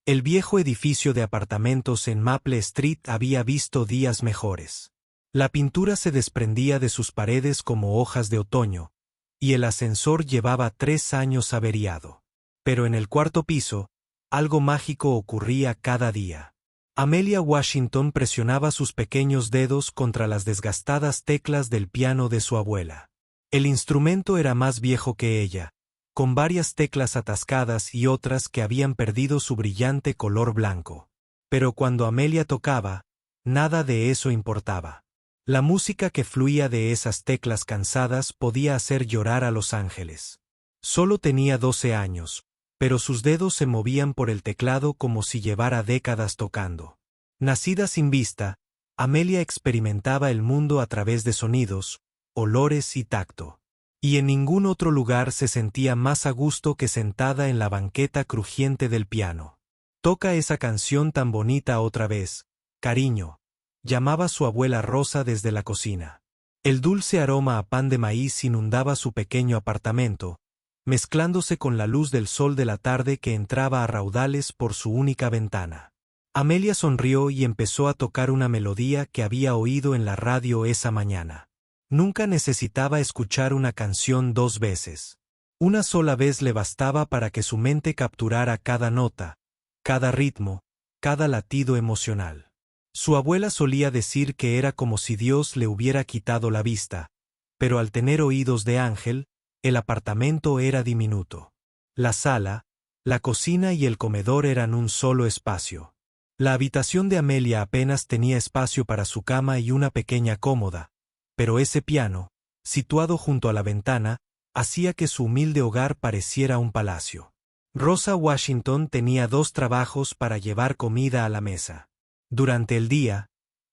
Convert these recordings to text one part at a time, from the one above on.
El viejo edificio de apartamentos en Maple Street había visto días mejores. La pintura se desprendía de sus paredes como hojas de otoño, y el ascensor llevaba 3 años averiado. Pero en el cuarto piso, algo mágico ocurría cada día. Amelia Washington presionaba sus pequeños dedos contra las desgastadas teclas del piano de su abuela. El instrumento era más viejo que ella, con varias teclas atascadas y otras que habían perdido su brillante color blanco. Pero cuando Amelia tocaba, nada de eso importaba. La música que fluía de esas teclas cansadas podía hacer llorar a los ángeles. Solo tenía 12 años, pero sus dedos se movían por el teclado como si llevara décadas tocando. Nacida sin vista, Amelia experimentaba el mundo a través de sonidos, olores y tacto. Y en ningún otro lugar se sentía más a gusto que sentada en la banqueta crujiente del piano. «Toca esa canción tan bonita otra vez, cariño», llamaba su abuela Rosa desde la cocina. El dulce aroma a pan de maíz inundaba su pequeño apartamento, mezclándose con la luz del sol de la tarde que entraba a raudales por su única ventana. Amelia sonrió y empezó a tocar una melodía que había oído en la radio esa mañana. Nunca necesitaba escuchar una canción 2 veces. Una sola vez le bastaba para que su mente capturara cada nota, cada ritmo, cada latido emocional. Su abuela solía decir que era como si Dios le hubiera quitado la vista, pero al tener oídos de ángel, el apartamento era diminuto. La sala, la cocina y el comedor eran un solo espacio. La habitación de Amelia apenas tenía espacio para su cama y una pequeña cómoda, pero ese piano, situado junto a la ventana, hacía que su humilde hogar pareciera un palacio. Rosa Washington tenía 2 trabajos para llevar comida a la mesa. Durante el día,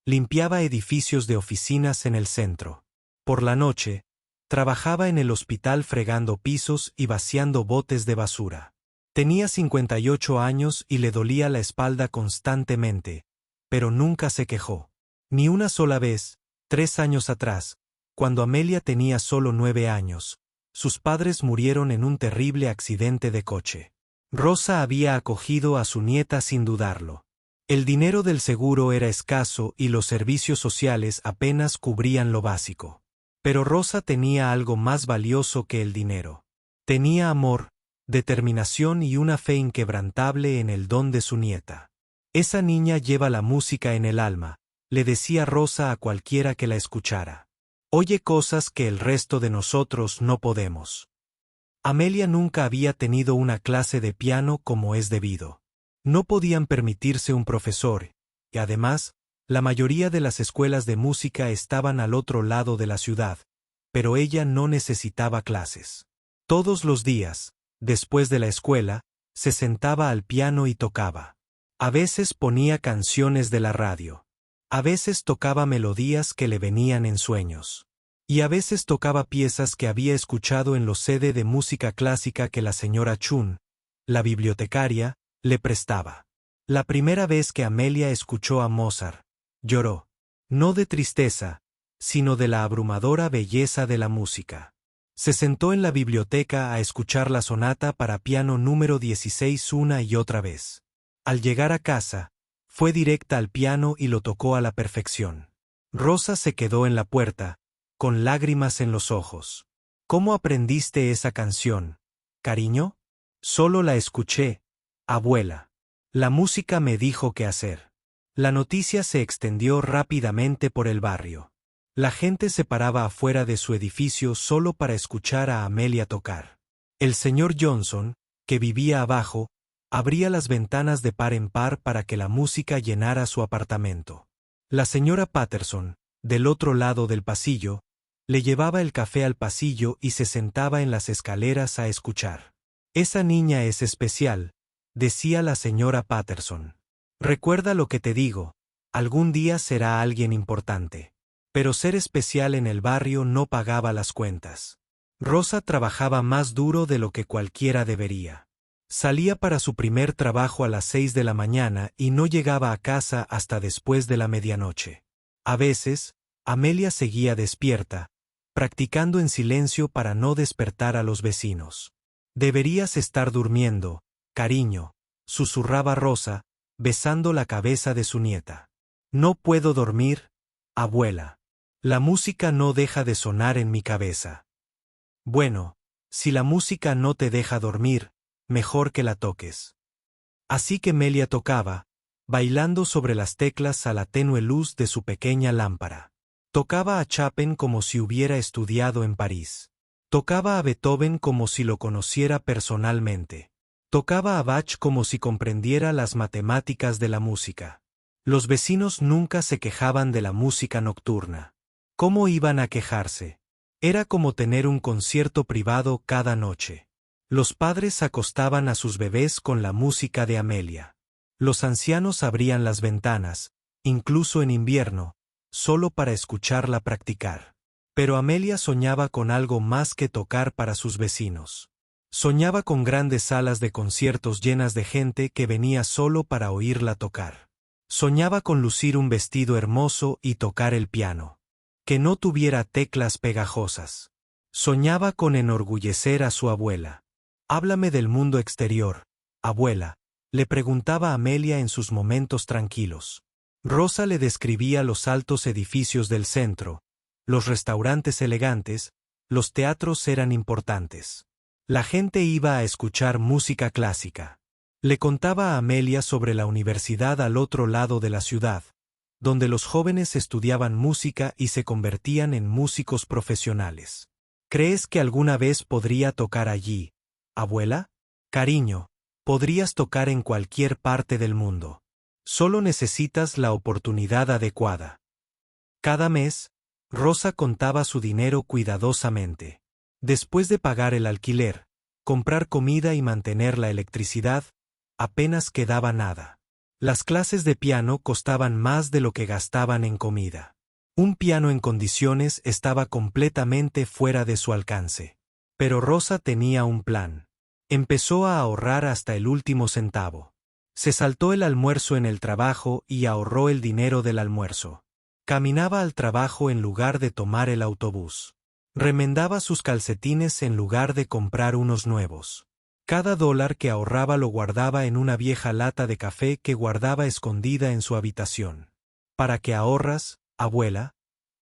limpiaba edificios de oficinas en el centro. Por la noche, trabajaba en el hospital fregando pisos y vaciando botes de basura. Tenía 58 años y le dolía la espalda constantemente, pero nunca se quejó. Ni una sola vez, 3 años atrás, cuando Amelia tenía solo 9 años, sus padres murieron en un terrible accidente de coche. Rosa había acogido a su nieta sin dudarlo. El dinero del seguro era escaso y los servicios sociales apenas cubrían lo básico. Pero Rosa tenía algo más valioso que el dinero. Tenía amor, determinación y una fe inquebrantable en el don de su nieta. «Esa niña lleva la música en el alma», le decía Rosa a cualquiera que la escuchara. «Oye cosas que el resto de nosotros no podemos». Amelia nunca había tenido una clase de piano como es debido. No podían permitirse un profesor, y además, la mayoría de las escuelas de música estaban al otro lado de la ciudad, pero ella no necesitaba clases. Todos los días, después de la escuela, se sentaba al piano y tocaba. A veces ponía canciones de la radio. A veces tocaba melodías que le venían en sueños. Y a veces tocaba piezas que había escuchado en los CD de música clásica que la señora Chun, la bibliotecaria, le prestaba. La primera vez que Amelia escuchó a Mozart, lloró. No de tristeza, sino de la abrumadora belleza de la música. Se sentó en la biblioteca a escuchar la sonata para piano número 16 una y otra vez. Al llegar a casa, fue directa al piano y lo tocó a la perfección. Rosa se quedó en la puerta, con lágrimas en los ojos. «¿Cómo aprendiste esa canción, cariño?» «Solo la escuché, abuela. La música me dijo qué hacer». La noticia se extendió rápidamente por el barrio. La gente se paraba afuera de su edificio solo para escuchar a Amelia tocar. El señor Johnson, que vivía abajo, abría las ventanas de par en par para que la música llenara su apartamento. La señora Patterson, del otro lado del pasillo, le llevaba el café al pasillo y se sentaba en las escaleras a escuchar. «Esa niña es especial», decía la señora Patterson. «Recuerda lo que te digo, algún día será alguien importante». Pero ser especial en el barrio no pagaba las cuentas. Rosa trabajaba más duro de lo que cualquiera debería. Salía para su primer trabajo a las 6 de la mañana y no llegaba a casa hasta después de la medianoche. A veces, Amelia seguía despierta, practicando en silencio para no despertar a los vecinos. «Deberías estar durmiendo, cariño», susurraba Rosa, besando la cabeza de su nieta. No puedo dormir, abuela. La música no deja de sonar en mi cabeza. Bueno, si la música no te deja dormir, mejor que la toques. Así que Melia tocaba, bailando sobre las teclas a la tenue luz de su pequeña lámpara. Tocaba a Chopin como si hubiera estudiado en París. Tocaba a Beethoven como si lo conociera personalmente. Tocaba a Bach como si comprendiera las matemáticas de la música. Los vecinos nunca se quejaban de la música nocturna. ¿Cómo iban a quejarse? Era como tener un concierto privado cada noche. Los padres acostaban a sus bebés con la música de Amelia. Los ancianos abrían las ventanas, incluso en invierno, solo para escucharla practicar. Pero Amelia soñaba con algo más que tocar para sus vecinos. Soñaba con grandes salas de conciertos llenas de gente que venía solo para oírla tocar. Soñaba con lucir un vestido hermoso y tocar el piano. Que no tuviera teclas pegajosas. Soñaba con enorgullecer a su abuela. Háblame del mundo exterior, abuela, le preguntaba Amelia en sus momentos tranquilos. Rosa le describía los altos edificios del centro, los restaurantes elegantes, los teatros eran importantes. La gente iba a escuchar música clásica. Le contaba a Amelia sobre la universidad al otro lado de la ciudad, donde los jóvenes estudiaban música y se convertían en músicos profesionales. ¿Crees que alguna vez podría tocar allí, abuela? Cariño, podrías tocar en cualquier parte del mundo. Solo necesitas la oportunidad adecuada. Cada mes, Rosa contaba su dinero cuidadosamente. Después de pagar el alquiler, comprar comida y mantener la electricidad, apenas quedaba nada. Las clases de piano costaban más de lo que gastaban en comida. Un piano en condiciones estaba completamente fuera de su alcance. Pero Rosa tenía un plan. Empezó a ahorrar hasta el último centavo. Se saltó el almuerzo en el trabajo y ahorró el dinero del almuerzo. Caminaba al trabajo en lugar de tomar el autobús. Remendaba sus calcetines en lugar de comprar unos nuevos. Cada dólar que ahorraba lo guardaba en una vieja lata de café que guardaba escondida en su habitación. ¿Para qué ahorras, abuela?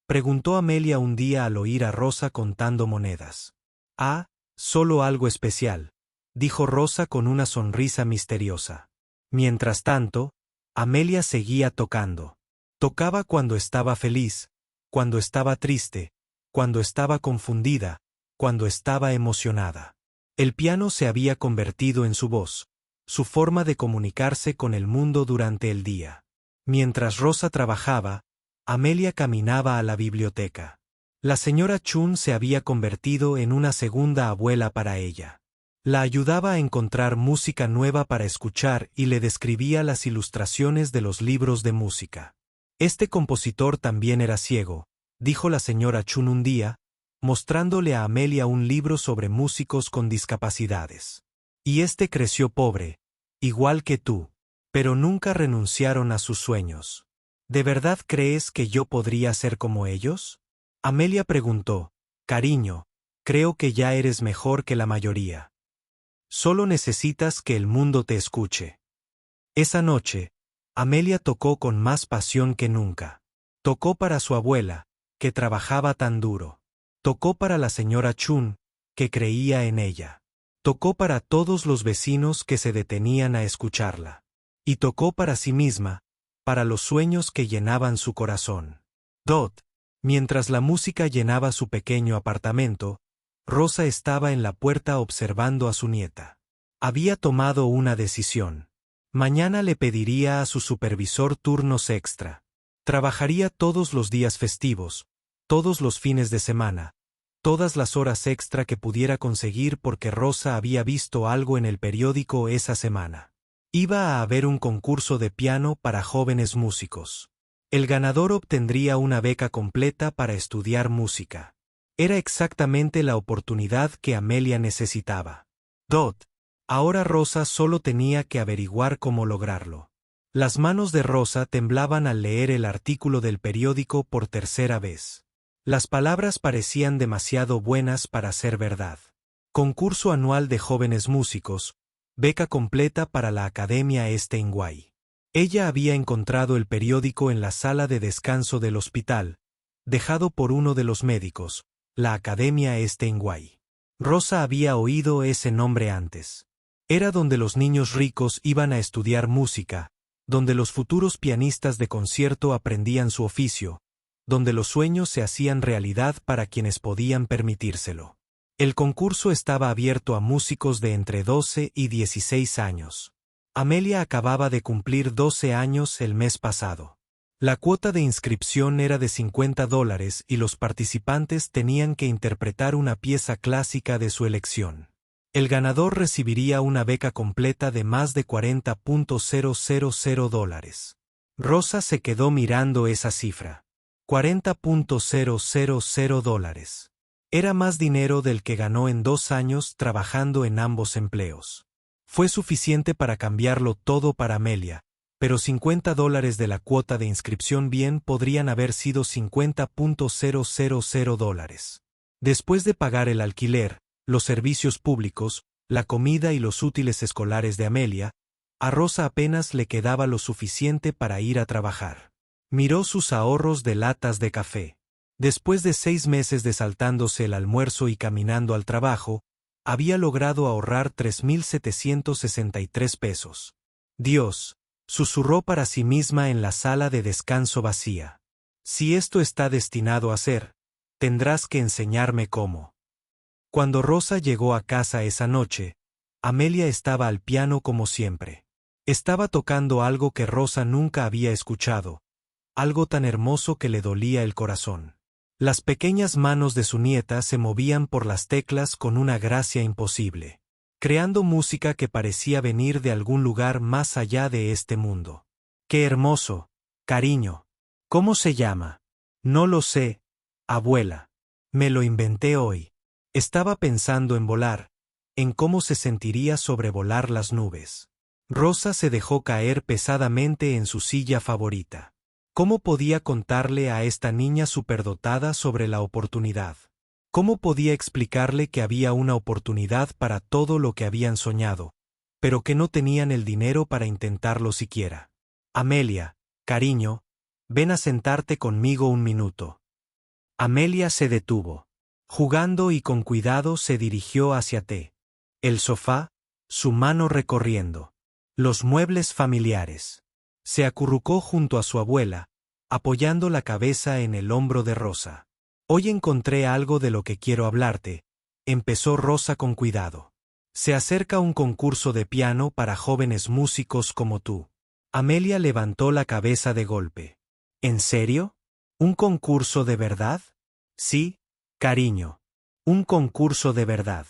Preguntó Amelia un día al oír a Rosa contando monedas. Ah, solo algo especial, dijo Rosa con una sonrisa misteriosa. Mientras tanto, Amelia seguía tocando. Tocaba cuando estaba feliz, cuando estaba triste, cuando estaba confundida, cuando estaba emocionada. El piano se había convertido en su voz, su forma de comunicarse con el mundo durante el día. Mientras Rosa trabajaba, Amelia caminaba a la biblioteca. La señora Chun se había convertido en una segunda abuela para ella. La ayudaba a encontrar música nueva para escuchar y le describía las ilustraciones de los libros de música. Este compositor también era ciego, dijo la señora Chun un día, mostrándole a Amelia un libro sobre músicos con discapacidades. Y este creció pobre, igual que tú, pero nunca renunciaron a sus sueños. ¿De verdad crees que yo podría ser como ellos? Amelia preguntó, cariño, creo que ya eres mejor que la mayoría. Solo necesitas que el mundo te escuche. Esa noche, Amelia tocó con más pasión que nunca. Tocó para su abuela, que trabajaba tan duro. Tocó para la señora Chun, que creía en ella. Tocó para todos los vecinos que se detenían a escucharla. Y tocó para sí misma, para los sueños que llenaban su corazón. Mientras la música llenaba su pequeño apartamento, Rosa estaba en la puerta observando a su nieta. Había tomado una decisión. Mañana le pediría a su supervisor turnos extra. Trabajaría todos los días festivos, todos los fines de semana, todas las horas extra que pudiera conseguir porque Rosa había visto algo en el periódico esa semana. Iba a haber un concurso de piano para jóvenes músicos. El ganador obtendría una beca completa para estudiar música. Era exactamente la oportunidad que Amelia necesitaba. Ahora Rosa solo tenía que averiguar cómo lograrlo. Las manos de Rosa temblaban al leer el artículo del periódico por tercera vez. Las palabras parecían demasiado buenas para ser verdad. Concurso anual de jóvenes músicos, beca completa para la Academia Steinway. Ella había encontrado el periódico en la sala de descanso del hospital, dejado por uno de los médicos, la Academia Steinway. Rosa había oído ese nombre antes. Era donde los niños ricos iban a estudiar música, donde los futuros pianistas de concierto aprendían su oficio, donde los sueños se hacían realidad para quienes podían permitírselo. El concurso estaba abierto a músicos de entre 12 y 16 años. Amelia acababa de cumplir 12 años el mes pasado. La cuota de inscripción era de $50 y los participantes tenían que interpretar una pieza clásica de su elección. El ganador recibiría una beca completa de más de $40,000. Rosa se quedó mirando esa cifra. $40,000. Era más dinero del que ganó en 2 años trabajando en ambos empleos. Fue suficiente para cambiarlo todo para Amelia, pero $50 de la cuota de inscripción bien podrían haber sido $50,000. Después de pagar el alquiler, los servicios públicos, la comida y los útiles escolares de Amelia, a Rosa apenas le quedaba lo suficiente para ir a trabajar. Miró sus ahorros de latas de café. Después de 6 meses de saltándose el almuerzo y caminando al trabajo, había logrado ahorrar $3,763. Dios, susurró para sí misma en la sala de descanso vacía. Si esto está destinado a ser, tendrás que enseñarme cómo. Cuando Rosa llegó a casa esa noche, Amelia estaba al piano como siempre. Estaba tocando algo que Rosa nunca había escuchado, algo tan hermoso que le dolía el corazón. Las pequeñas manos de su nieta se movían por las teclas con una gracia imposible, creando música que parecía venir de algún lugar más allá de este mundo. ¡Qué hermoso, cariño! ¿Cómo se llama? No lo sé, abuela. Me lo inventé hoy. Estaba pensando en volar, en cómo se sentiría sobrevolar las nubes. Rosa se dejó caer pesadamente en su silla favorita. ¿Cómo podía contarle a esta niña superdotada sobre la oportunidad? ¿Cómo podía explicarle que había una oportunidad para todo lo que habían soñado, pero que no tenían el dinero para intentarlo siquiera? Amelia, cariño, ven a sentarte conmigo un minuto. Amelia se detuvo. Jugando y con cuidado se dirigió hacia el sofá, su mano recorriendo los muebles familiares. Se acurrucó junto a su abuela, apoyando la cabeza en el hombro de Rosa. Hoy encontré algo de lo que quiero hablarte, empezó Rosa con cuidado. Se acerca un concurso de piano para jóvenes músicos como tú. Amelia levantó la cabeza de golpe. ¿En serio? ¿Un concurso de verdad? Sí, cariño. Un concurso de verdad.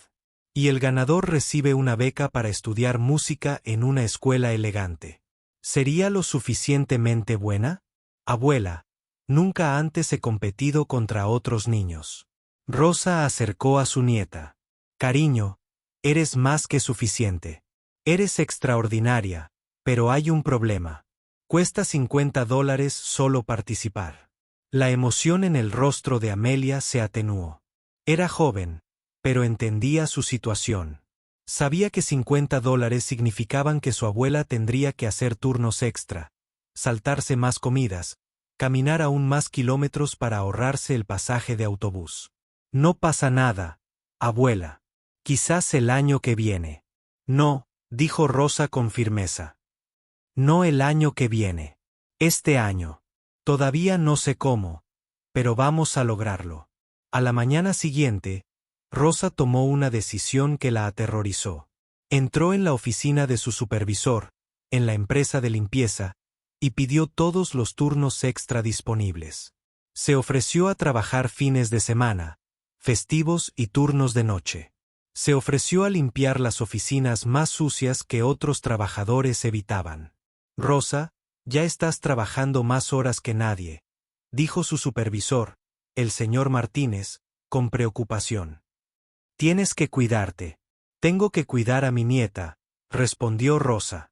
Y el ganador recibe una beca para estudiar música en una escuela elegante. ¿Sería lo suficientemente buena? Abuela, nunca antes he competido contra otros niños. Rosa acercó a su nieta. Cariño, eres más que suficiente. Eres extraordinaria, pero hay un problema. Cuesta $50 solo participar. La emoción en el rostro de Amelia se atenuó. Era joven, pero entendía su situación. Sabía que $50 significaban que su abuela tendría que hacer turnos extra, saltarse más comidas, caminar aún más kilómetros para ahorrarse el pasaje de autobús. No pasa nada, abuela. Quizás el año que viene. No, dijo Rosa con firmeza. No el año que viene. Este año. Todavía no sé cómo, pero vamos a lograrlo. A la mañana siguiente, Rosa tomó una decisión que la aterrorizó. Entró en la oficina de su supervisor, en la empresa de limpieza, y pidió todos los turnos extra disponibles. Se ofreció a trabajar fines de semana, festivos y turnos de noche. Se ofreció a limpiar las oficinas más sucias que otros trabajadores evitaban. Rosa, ya estás trabajando más horas que nadie, dijo su supervisor, el señor Martínez, con preocupación. Tienes que cuidarte. Tengo que cuidar a mi nieta, respondió Rosa.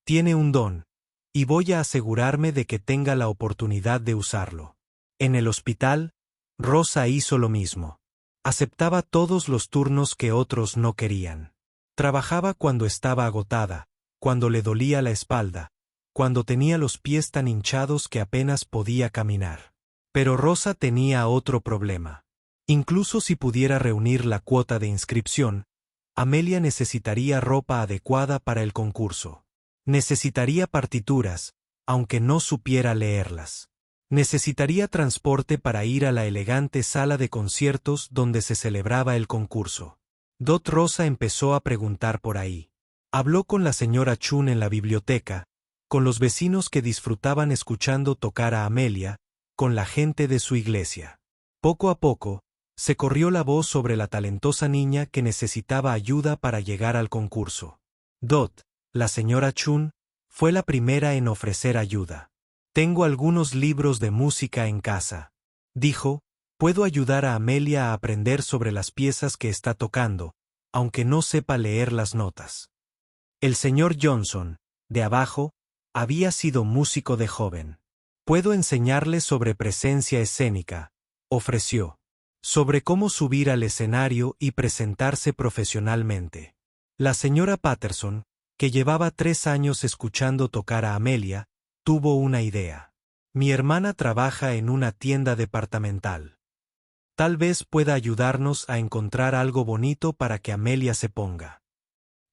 Tiene un don, y voy a asegurarme de que tenga la oportunidad de usarlo. En el hospital, Rosa hizo lo mismo. Aceptaba todos los turnos que otros no querían. Trabajaba cuando estaba agotada, cuando le dolía la espalda, cuando tenía los pies tan hinchados que apenas podía caminar. Pero Rosa tenía otro problema. Incluso si pudiera reunir la cuota de inscripción, Amelia necesitaría ropa adecuada para el concurso. Necesitaría partituras, aunque no supiera leerlas. Necesitaría transporte para ir a la elegante sala de conciertos donde se celebraba el concurso. Dot Rosa empezó a preguntar por ahí. Habló con la señora Chun en la biblioteca, con los vecinos que disfrutaban escuchando tocar a Amelia, con la gente de su iglesia. Poco a poco, se corrió la voz sobre la talentosa niña que necesitaba ayuda para llegar al concurso. Dot, la señora Chun, fue la primera en ofrecer ayuda. Tengo algunos libros de música en casa, dijo. Puedo ayudar a Amelia a aprender sobre las piezas que está tocando, aunque no sepa leer las notas. El señor Johnson, de abajo, había sido músico de joven. Puedo enseñarle sobre presencia escénica, ofreció. Sobre cómo subir al escenario y presentarse profesionalmente. La señora Patterson, que llevaba 3 años escuchando tocar a Amelia, tuvo una idea. Mi hermana trabaja en una tienda departamental. Tal vez pueda ayudarnos a encontrar algo bonito para que Amelia se ponga.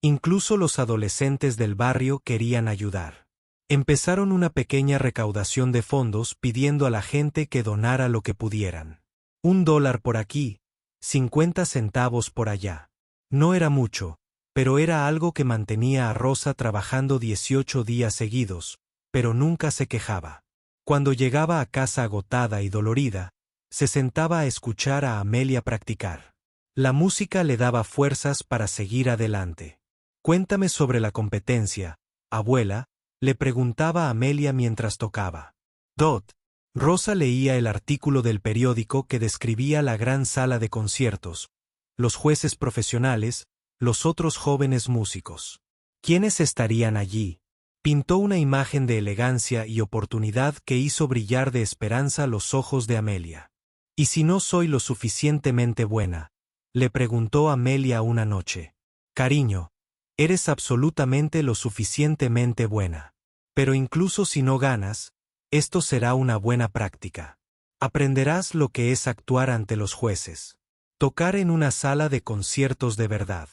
Incluso los adolescentes del barrio querían ayudar. Empezaron una pequeña recaudación de fondos pidiendo a la gente que donara lo que pudieran. $1 por aquí, 50 centavos por allá. No era mucho, pero era algo que mantenía a Rosa trabajando 18 días seguidos, pero nunca se quejaba. Cuando llegaba a casa agotada y dolorida, se sentaba a escuchar a Amelia practicar. La música le daba fuerzas para seguir adelante. Cuéntame sobre la competencia, abuela, le preguntaba a Amelia mientras tocaba. Dot. Rosa leía el artículo del periódico que describía la gran sala de conciertos, los jueces profesionales, los otros jóvenes músicos. ¿Quiénes estarían allí? Pintó una imagen de elegancia y oportunidad que hizo brillar de esperanza los ojos de Amelia. ¿Y si no soy lo suficientemente buena?, le preguntó Amelia una noche. Cariño, eres absolutamente lo suficientemente buena. Pero incluso si no ganas, esto será una buena práctica. Aprenderás lo que es actuar ante los jueces. Tocar en una sala de conciertos de verdad.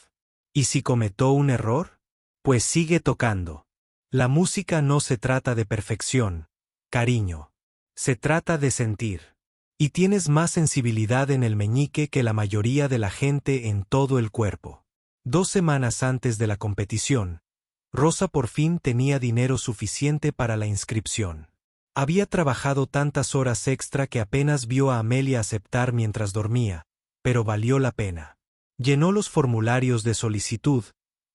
¿Y si cometó un error? Pues sigue tocando. La música no se trata de perfección, cariño. Se trata de sentir. Y tienes más sensibilidad en el meñique que la mayoría de la gente en todo el cuerpo. 2 semanas antes de la competición, Rosa por fin tenía dinero suficiente para la inscripción. Había trabajado tantas horas extra que apenas vio a Amelia aceptar mientras dormía, pero valió la pena. Llenó los formularios de solicitud,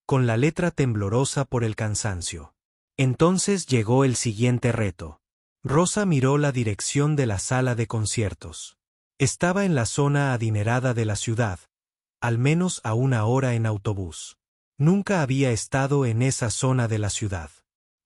con la letra temblorosa por el cansancio. Entonces llegó el siguiente reto. Rosa miró la dirección de la sala de conciertos. Estaba en la zona adinerada de la ciudad, al menos a 1 hora en autobús. Nunca había estado en esa zona de la ciudad.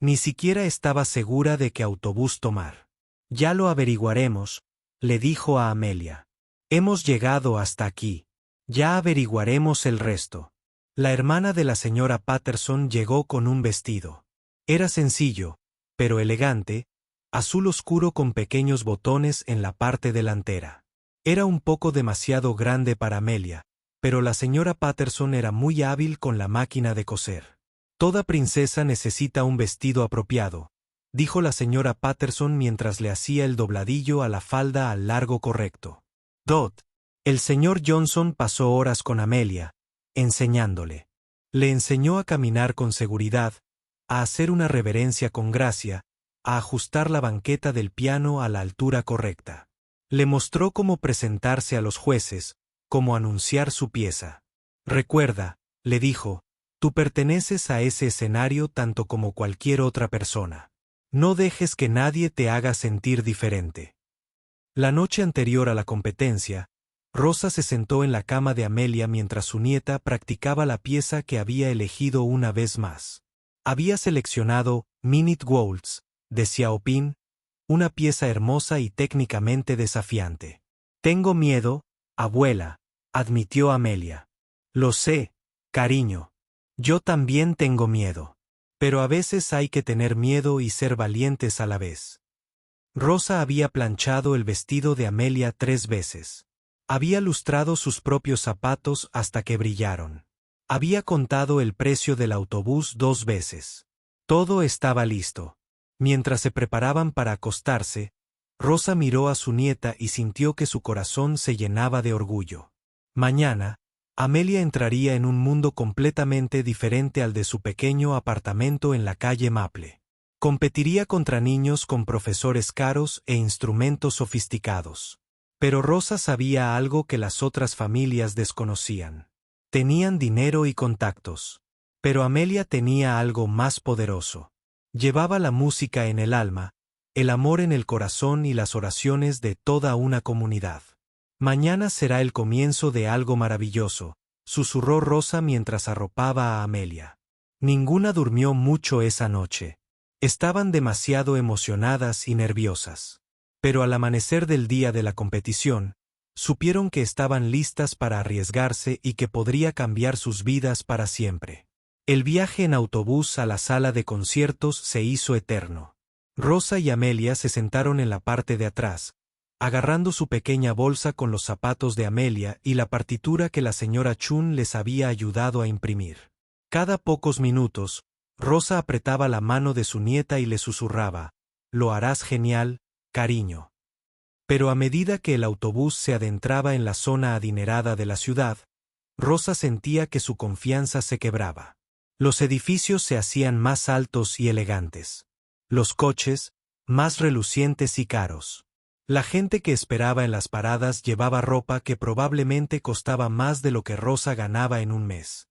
Ni siquiera estaba segura de qué autobús tomar. Ya lo averiguaremos, le dijo a Amelia. Hemos llegado hasta aquí. Ya averiguaremos el resto. La hermana de la señora Patterson llegó con un vestido. Era sencillo, pero elegante, azul oscuro con pequeños botones en la parte delantera. Era un poco demasiado grande para Amelia, pero la señora Patterson era muy hábil con la máquina de coser. Toda princesa necesita un vestido apropiado, dijo la señora Patterson mientras le hacía el dobladillo a la falda al largo correcto. Dot. El señor Johnson pasó horas con Amelia, enseñándole. Le enseñó a caminar con seguridad, a hacer una reverencia con gracia, a ajustar la banqueta del piano a la altura correcta. Le mostró cómo presentarse a los jueces, cómo anunciar su pieza. Recuerda, le dijo, tú perteneces a ese escenario tanto como cualquier otra persona. No dejes que nadie te haga sentir diferente. La noche anterior a la competencia, Rosa se sentó en la cama de Amelia mientras su nieta practicaba la pieza que había elegido una vez más. Había seleccionado Minute Waltz, de Xiaoping, una pieza hermosa y técnicamente desafiante. Tengo miedo, abuela, admitió Amelia. Lo sé, cariño. Yo también tengo miedo. Pero a veces hay que tener miedo y ser valientes a la vez. Rosa había planchado el vestido de Amelia 3 veces. Había lustrado sus propios zapatos hasta que brillaron. Había contado el precio del autobús 2 veces. Todo estaba listo. Mientras se preparaban para acostarse, Rosa miró a su nieta y sintió que su corazón se llenaba de orgullo. Mañana, Amelia entraría en un mundo completamente diferente al de su pequeño apartamento en la calle Maple. Competiría contra niños con profesores caros e instrumentos sofisticados. Pero Rosa sabía algo que las otras familias desconocían. Tenían dinero y contactos. Pero Amelia tenía algo más poderoso. Llevaba la música en el alma, el amor en el corazón y las oraciones de toda una comunidad. Mañana será el comienzo de algo maravilloso, susurró Rosa mientras arropaba a Amelia. Ninguna durmió mucho esa noche. Estaban demasiado emocionadas y nerviosas. Pero al amanecer del día de la competición, supieron que estaban listas para arriesgarse y que podría cambiar sus vidas para siempre. El viaje en autobús a la sala de conciertos se hizo eterno. Rosa y Amelia se sentaron en la parte de atrás, agarrando su pequeña bolsa con los zapatos de Amelia y la partitura que la señora Chun les había ayudado a imprimir. Cada pocos minutos, Rosa apretaba la mano de su nieta y le susurraba, «Lo harás genial, cariño». Pero a medida que el autobús se adentraba en la zona adinerada de la ciudad, Rosa sentía que su confianza se quebraba. Los edificios se hacían más altos y elegantes. Los coches, más relucientes y caros. La gente que esperaba en las paradas llevaba ropa que probablemente costaba más de lo que Rosa ganaba en un mes.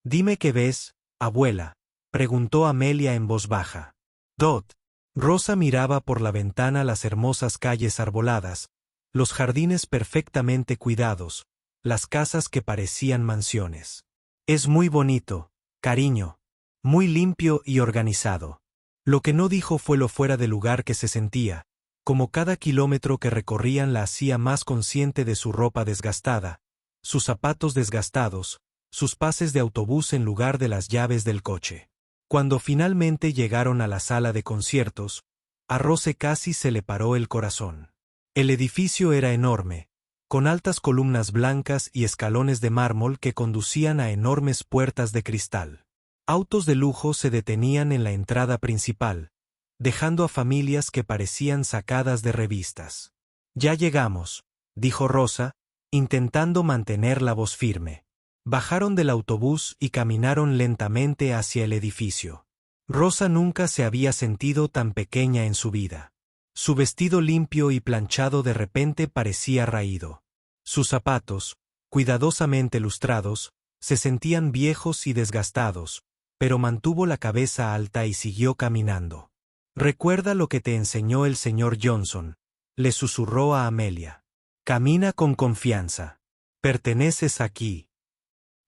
«Dime qué ves, abuela», preguntó Amelia en voz baja. «Dot». Rosa miraba por la ventana las hermosas calles arboladas, los jardines perfectamente cuidados, las casas que parecían mansiones. «Es muy bonito, cariño. Muy limpio y organizado». Lo que no dijo fue lo fuera de lugar que se sentía, como cada kilómetro que recorrían la hacía más consciente de su ropa desgastada, sus zapatos desgastados, sus pases de autobús en lugar de las llaves del coche. Cuando finalmente llegaron a la sala de conciertos, a Rose casi se le paró el corazón. El edificio era enorme, con altas columnas blancas y escalones de mármol que conducían a enormes puertas de cristal. Autos de lujo se detenían en la entrada principal, dejando a familias que parecían sacadas de revistas. «Ya llegamos», dijo Rosa, intentando mantener la voz firme. Bajaron del autobús y caminaron lentamente hacia el edificio. Rosa nunca se había sentido tan pequeña en su vida. Su vestido limpio y planchado de repente parecía raído. Sus zapatos, cuidadosamente lustrados, se sentían viejos y desgastados, pero mantuvo la cabeza alta y siguió caminando. «Recuerda lo que te enseñó el señor Johnson», le susurró a Amelia. «Camina con confianza. Perteneces aquí».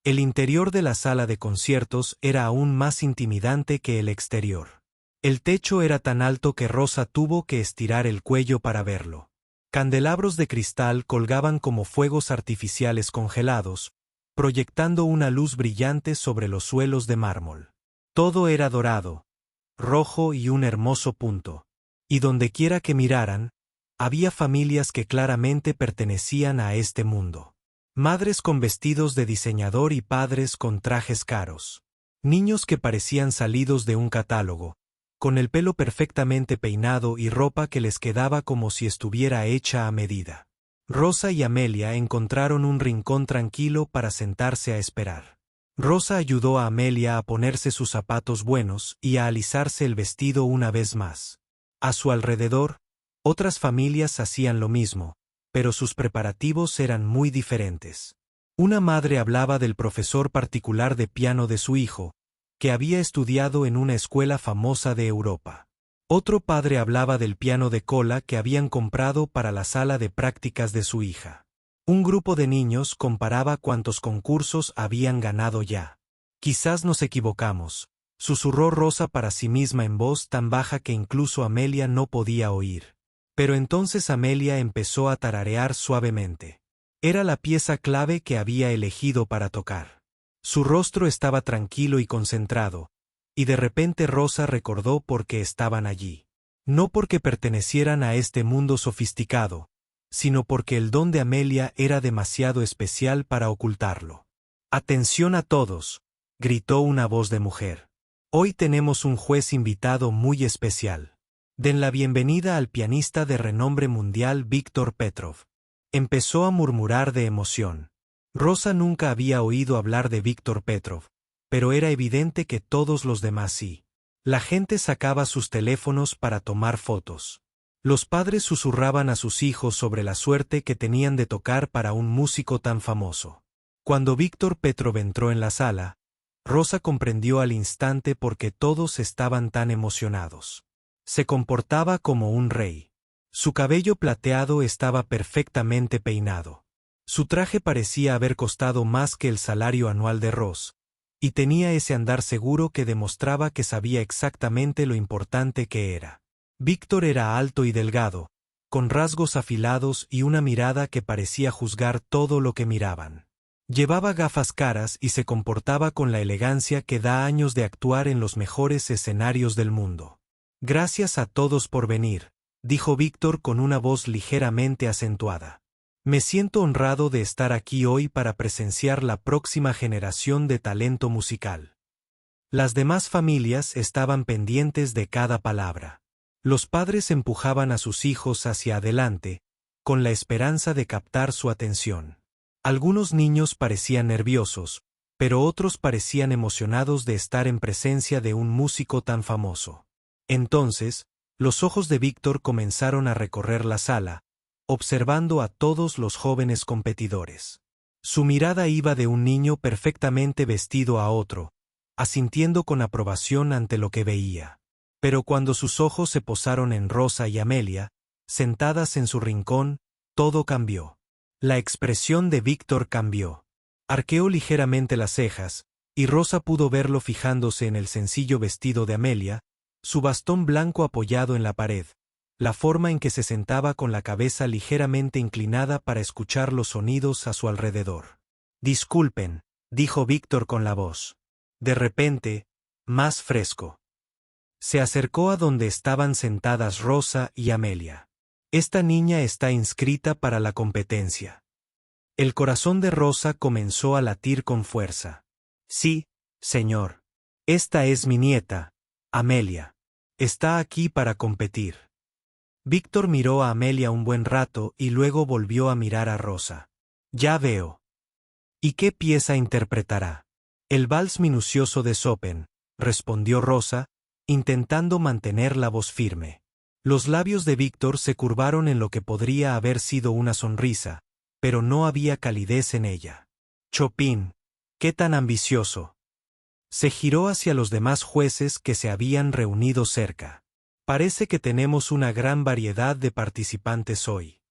El interior de la sala de conciertos era aún más intimidante que el exterior. El techo era tan alto que Rosa tuvo que estirar el cuello para verlo. Candelabros de cristal colgaban como fuegos artificiales congelados, proyectando una luz brillante sobre los suelos de mármol. Todo era dorado, rojo y un hermoso punto. Y dondequiera que miraran, había familias que claramente pertenecían a este mundo. Madres con vestidos de diseñador y padres con trajes caros. Niños que parecían salidos de un catálogo, con el pelo perfectamente peinado y ropa que les quedaba como si estuviera hecha a medida. Rosa y Amelia encontraron un rincón tranquilo para sentarse a esperar. Rosa ayudó a Amelia a ponerse sus zapatos buenos y a alisarse el vestido una vez más. A su alrededor, otras familias hacían lo mismo, pero sus preparativos eran muy diferentes. Una madre hablaba del profesor particular de piano de su hijo, que había estudiado en una escuela famosa de Europa. Otro padre hablaba del piano de cola que habían comprado para la sala de prácticas de su hija. Un grupo de niños comparaba cuántos concursos habían ganado ya. «Quizás nos equivocamos», susurró Rosa para sí misma en voz tan baja que incluso Amelia no podía oír. Pero entonces Amelia empezó a tararear suavemente. Era la pieza clave que había elegido para tocar. Su rostro estaba tranquilo y concentrado, y de repente Rosa recordó por qué estaban allí. No porque pertenecieran a este mundo sofisticado, sino porque el don de Amelia era demasiado especial para ocultarlo. «Atención a todos», gritó una voz de mujer. «Hoy tenemos un juez invitado muy especial. Den la bienvenida al pianista de renombre mundial Víctor Petrov». Empezó a murmurar de emoción. Rosa nunca había oído hablar de Víctor Petrov, pero era evidente que todos los demás sí. La gente sacaba sus teléfonos para tomar fotos. Los padres susurraban a sus hijos sobre la suerte que tenían de tocar para un músico tan famoso. Cuando Víctor Petrov entró en la sala, Rosa comprendió al instante por qué todos estaban tan emocionados. Se comportaba como un rey. Su cabello plateado estaba perfectamente peinado. Su traje parecía haber costado más que el salario anual de Ross, y tenía ese andar seguro que demostraba que sabía exactamente lo importante que era. Víctor era alto y delgado, con rasgos afilados y una mirada que parecía juzgar todo lo que miraban. Llevaba gafas caras y se comportaba con la elegancia que da años de actuar en los mejores escenarios del mundo. «Gracias a todos por venir», dijo Víctor con una voz ligeramente acentuada. «Me siento honrado de estar aquí hoy para presenciar la próxima generación de talento musical». Las demás familias estaban pendientes de cada palabra. Los padres empujaban a sus hijos hacia adelante, con la esperanza de captar su atención. Algunos niños parecían nerviosos, pero otros parecían emocionados de estar en presencia de un músico tan famoso. Entonces, los ojos de Víctor comenzaron a recorrer la sala, observando a todos los jóvenes competidores. Su mirada iba de un niño perfectamente vestido a otro, asintiendo con aprobación ante lo que veía. Pero cuando sus ojos se posaron en Rosa y Amelia, sentadas en su rincón, todo cambió. La expresión de Víctor cambió. Arqueó ligeramente las cejas, y Rosa pudo verlo fijándose en el sencillo vestido de Amelia, su bastón blanco apoyado en la pared, la forma en que se sentaba con la cabeza ligeramente inclinada para escuchar los sonidos a su alrededor. «Disculpen», dijo Víctor con la voz. De repente, más fresco. Se acercó a donde estaban sentadas Rosa y Amelia. «Esta niña está inscrita para la competencia». El corazón de Rosa comenzó a latir con fuerza. «Sí, señor. Esta es mi nieta, Amelia. Está aquí para competir». Víctor miró a Amelia un buen rato y luego volvió a mirar a Rosa. «Ya veo. ¿Y qué pieza interpretará?» «El vals minucioso de Chopin», respondió Rosa, intentando mantener la voz firme. Los labios de Víctor se curvaron en lo que podría haber sido una sonrisa, pero no había calidez en ella. «Chopin, qué tan ambicioso». Se giró hacia los demás jueces que se habían reunido cerca. «Parece que tenemos una gran variedad de participantes hoy».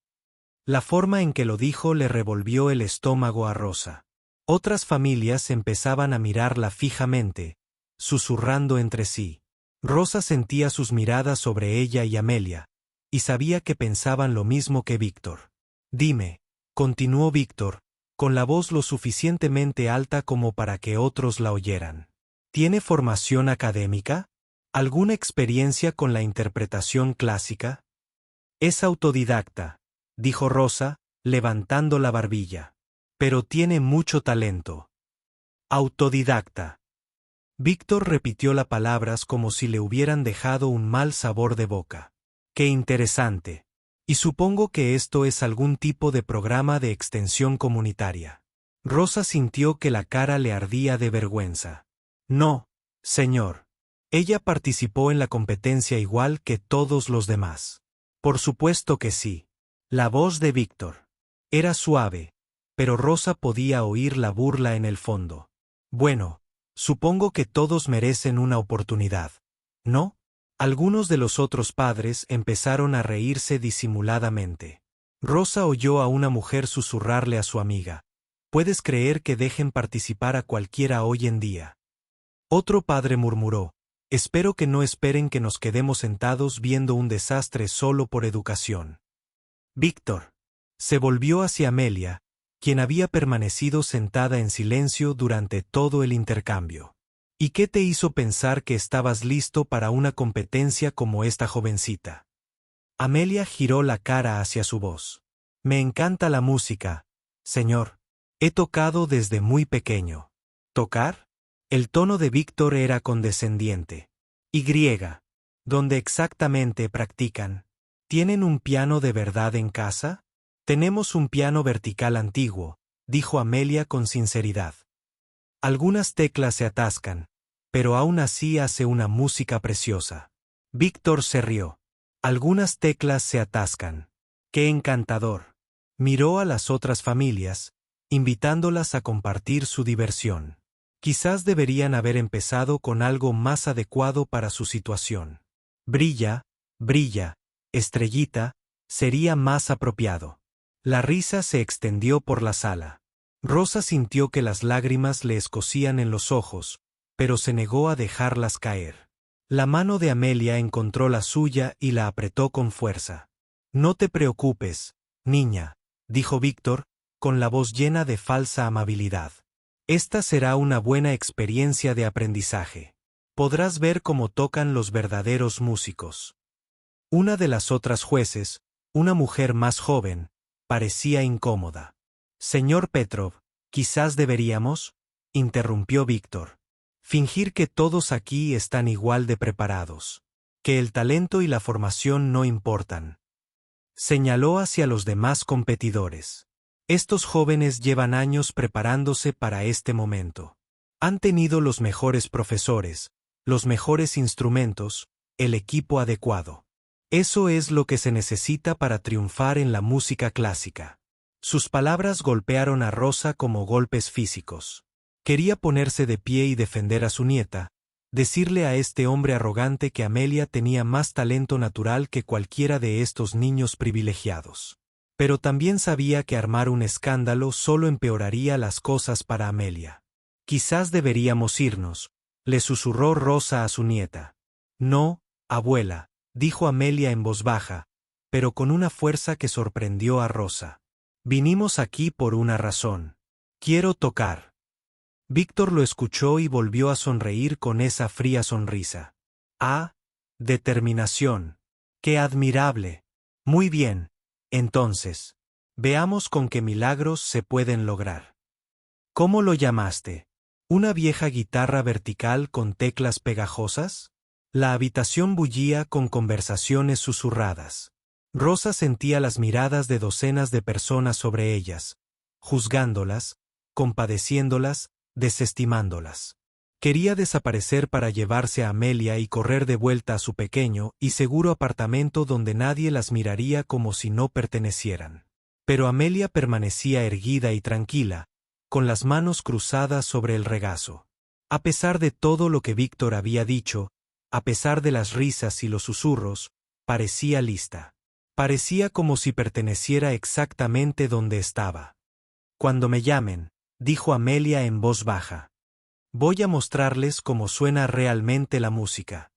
La forma en que lo dijo le revolvió el estómago a Rosa. Otras familias empezaban a mirarla fijamente, susurrando entre sí. Rosa sentía sus miradas sobre ella y Amelia, y sabía que pensaban lo mismo que Víctor. «Dime», continuó Víctor, con la voz lo suficientemente alta como para que otros la oyeran. «¿Tiene formación académica? ¿Alguna experiencia con la interpretación clásica?» «Es autodidacta», dijo Rosa, levantando la barbilla. «Pero tiene mucho talento». «Autodidacta». Víctor repitió las palabras como si le hubieran dejado un mal sabor de boca. «Qué interesante. Y supongo que esto es algún tipo de programa de extensión comunitaria». Rosa sintió que la cara le ardía de vergüenza. «No, señor. Ella participó en la competencia igual que todos los demás». «Por supuesto que sí». La voz de Víctor era suave, pero Rosa podía oír la burla en el fondo. «Bueno, supongo que todos merecen una oportunidad, ¿no?» Algunos de los otros padres empezaron a reírse disimuladamente. Rosa oyó a una mujer susurrarle a su amiga: «¿Puedes creer que dejen participar a cualquiera hoy en día?» Otro padre murmuró: «Espero que no esperen que nos quedemos sentados viendo un desastre solo por educación». Víctor se volvió hacia Amelia, quien había permanecido sentada en silencio durante todo el intercambio. ¿Y qué te hizo pensar que estabas listo para una competencia como esta jovencita? Amelia giró la cara hacia su voz. Me encanta la música, señor. He tocado desde muy pequeño. ¿Tocar? El tono de Víctor era condescendiente. Y griega. ¿Dónde exactamente practican? ¿Tienen un piano de verdad en casa? Tenemos un piano vertical antiguo, dijo Amelia con sinceridad. Algunas teclas se atascan, pero aún así hace una música preciosa. Víctor se rió. Algunas teclas se atascan. ¡Qué encantador! Miró a las otras familias, invitándolas a compartir su diversión. Quizás deberían haber empezado con algo más adecuado para su situación. Brilla, brilla, estrellita, sería más apropiado. La risa se extendió por la sala. Rosa sintió que las lágrimas le escocían en los ojos, pero se negó a dejarlas caer. La mano de Amelia encontró la suya y la apretó con fuerza. No te preocupes, niña, dijo Víctor, con la voz llena de falsa amabilidad. Esta será una buena experiencia de aprendizaje. Podrás ver cómo tocan los verdaderos músicos. Una de las otras jueces, una mujer más joven, parecía incómoda. Señor Petrov, quizás deberíamos, interrumpió Víctor, fingir que todos aquí están igual de preparados, que el talento y la formación no importan. Señaló hacia los demás competidores. Estos jóvenes llevan años preparándose para este momento. Han tenido los mejores profesores, los mejores instrumentos, el equipo adecuado. Eso es lo que se necesita para triunfar en la música clásica. Sus palabras golpearon a Rosa como golpes físicos. Quería ponerse de pie y defender a su nieta, decirle a este hombre arrogante que Amelia tenía más talento natural que cualquiera de estos niños privilegiados. Pero también sabía que armar un escándalo solo empeoraría las cosas para Amelia. Quizás deberíamos irnos, le susurró Rosa a su nieta. No, abuela, dijo Amelia en voz baja, pero con una fuerza que sorprendió a Rosa. Vinimos aquí por una razón. Quiero tocar. Víctor lo escuchó y volvió a sonreír con esa fría sonrisa. Ah, determinación. ¡Qué admirable! Muy bien, entonces, veamos con qué milagros se pueden lograr. ¿Cómo lo llamaste? ¿Una vieja guitarra vertical con teclas pegajosas? La habitación bullía con conversaciones susurradas. Rosa sentía las miradas de docenas de personas sobre ellas, juzgándolas, compadeciéndolas, desestimándolas. Quería desaparecer para llevarse a Amelia y correr de vuelta a su pequeño y seguro apartamento donde nadie las miraría como si no pertenecieran. Pero Amelia permanecía erguida y tranquila, con las manos cruzadas sobre el regazo. A pesar de todo lo que Víctor había dicho, a pesar de las risas y los susurros, parecía lista. Parecía como si perteneciera exactamente donde estaba. Cuando me llamen, dijo Amelia en voz baja. Voy a mostrarles cómo suena realmente la música.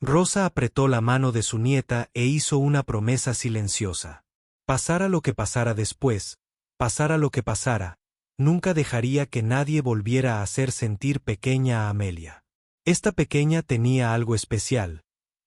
Rosa apretó la mano de su nieta e hizo una promesa silenciosa. Pasara lo que pasara después, pasara lo que pasara, nunca dejaría que nadie volviera a hacer sentir pequeña a Amelia. Esta pequeña tenía algo especial,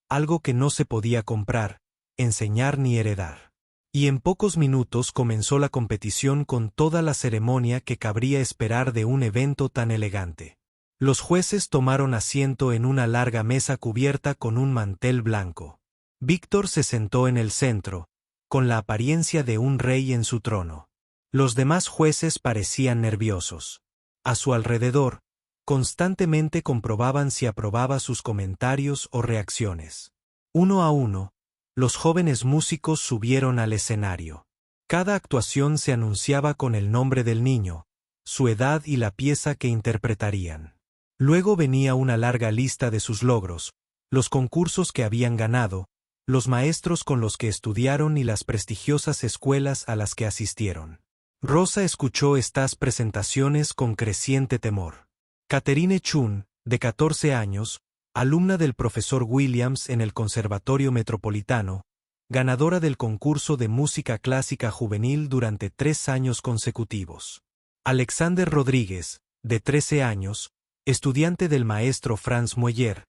algo que no se podía comprar, enseñar ni heredar. Y en pocos minutos comenzó la competición con toda la ceremonia que cabría esperar de un evento tan elegante. Los jueces tomaron asiento en una larga mesa cubierta con un mantel blanco. Víctor se sentó en el centro, con la apariencia de un rey en su trono. Los demás jueces parecían nerviosos. A su alrededor, constantemente comprobaban si aprobaba sus comentarios o reacciones. Uno a uno, los jóvenes músicos subieron al escenario. Cada actuación se anunciaba con el nombre del niño, su edad y la pieza que interpretarían. Luego venía una larga lista de sus logros, los concursos que habían ganado, los maestros con los que estudiaron y las prestigiosas escuelas a las que asistieron. Rosa escuchó estas presentaciones con creciente temor. Catherine Chun, de 14 años, alumna del profesor Williams en el Conservatorio Metropolitano, ganadora del concurso de música clásica juvenil durante 3 años consecutivos. Alexander Rodríguez, de 13 años, estudiante del maestro Franz Mueller,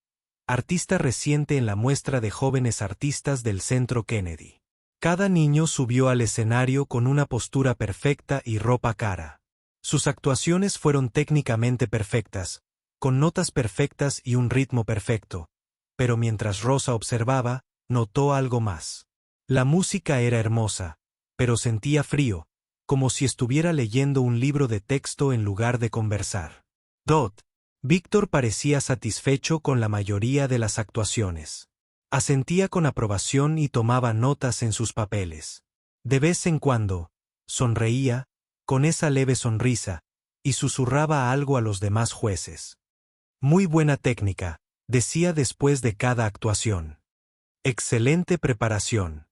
artista reciente en la muestra de jóvenes artistas del Centro Kennedy. Cada niño subió al escenario con una postura perfecta y ropa cara. Sus actuaciones fueron técnicamente perfectas, con notas perfectas y un ritmo perfecto, pero mientras Rosa observaba, notó algo más. La música era hermosa, pero sentía frío, como si estuviera leyendo un libro de texto en lugar de conversar. Víctor parecía satisfecho con la mayoría de las actuaciones. Asentía con aprobación y tomaba notas en sus papeles. De vez en cuando, sonreía, con esa leve sonrisa, y susurraba algo a los demás jueces. Muy buena técnica, decía después de cada actuación. Excelente preparación.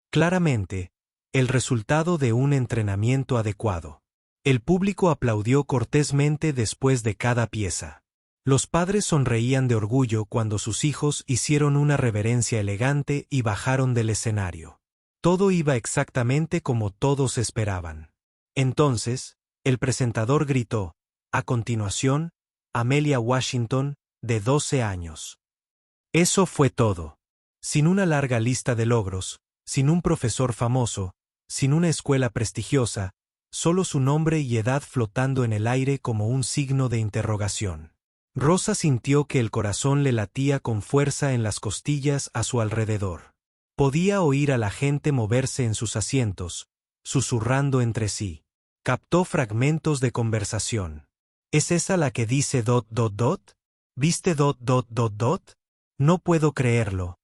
Claramente, el resultado de un entrenamiento adecuado. El público aplaudió cortésmente después de cada pieza. Los padres sonreían de orgullo cuando sus hijos hicieron una reverencia elegante y bajaron del escenario. Todo iba exactamente como todos esperaban. Entonces, el presentador gritó, a continuación, Amelia Washington, de 12 años. Eso fue todo. Sin una larga lista de logros, sin un profesor famoso, sin una escuela prestigiosa, solo su nombre y edad flotando en el aire como un signo de interrogación. Rosa sintió que el corazón le latía con fuerza en las costillas a su alrededor. Podía oír a la gente moverse en sus asientos, susurrando entre sí. Captó fragmentos de conversación. ¿Es esa la que dice ... ¿Viste ... No puedo creerlo, ...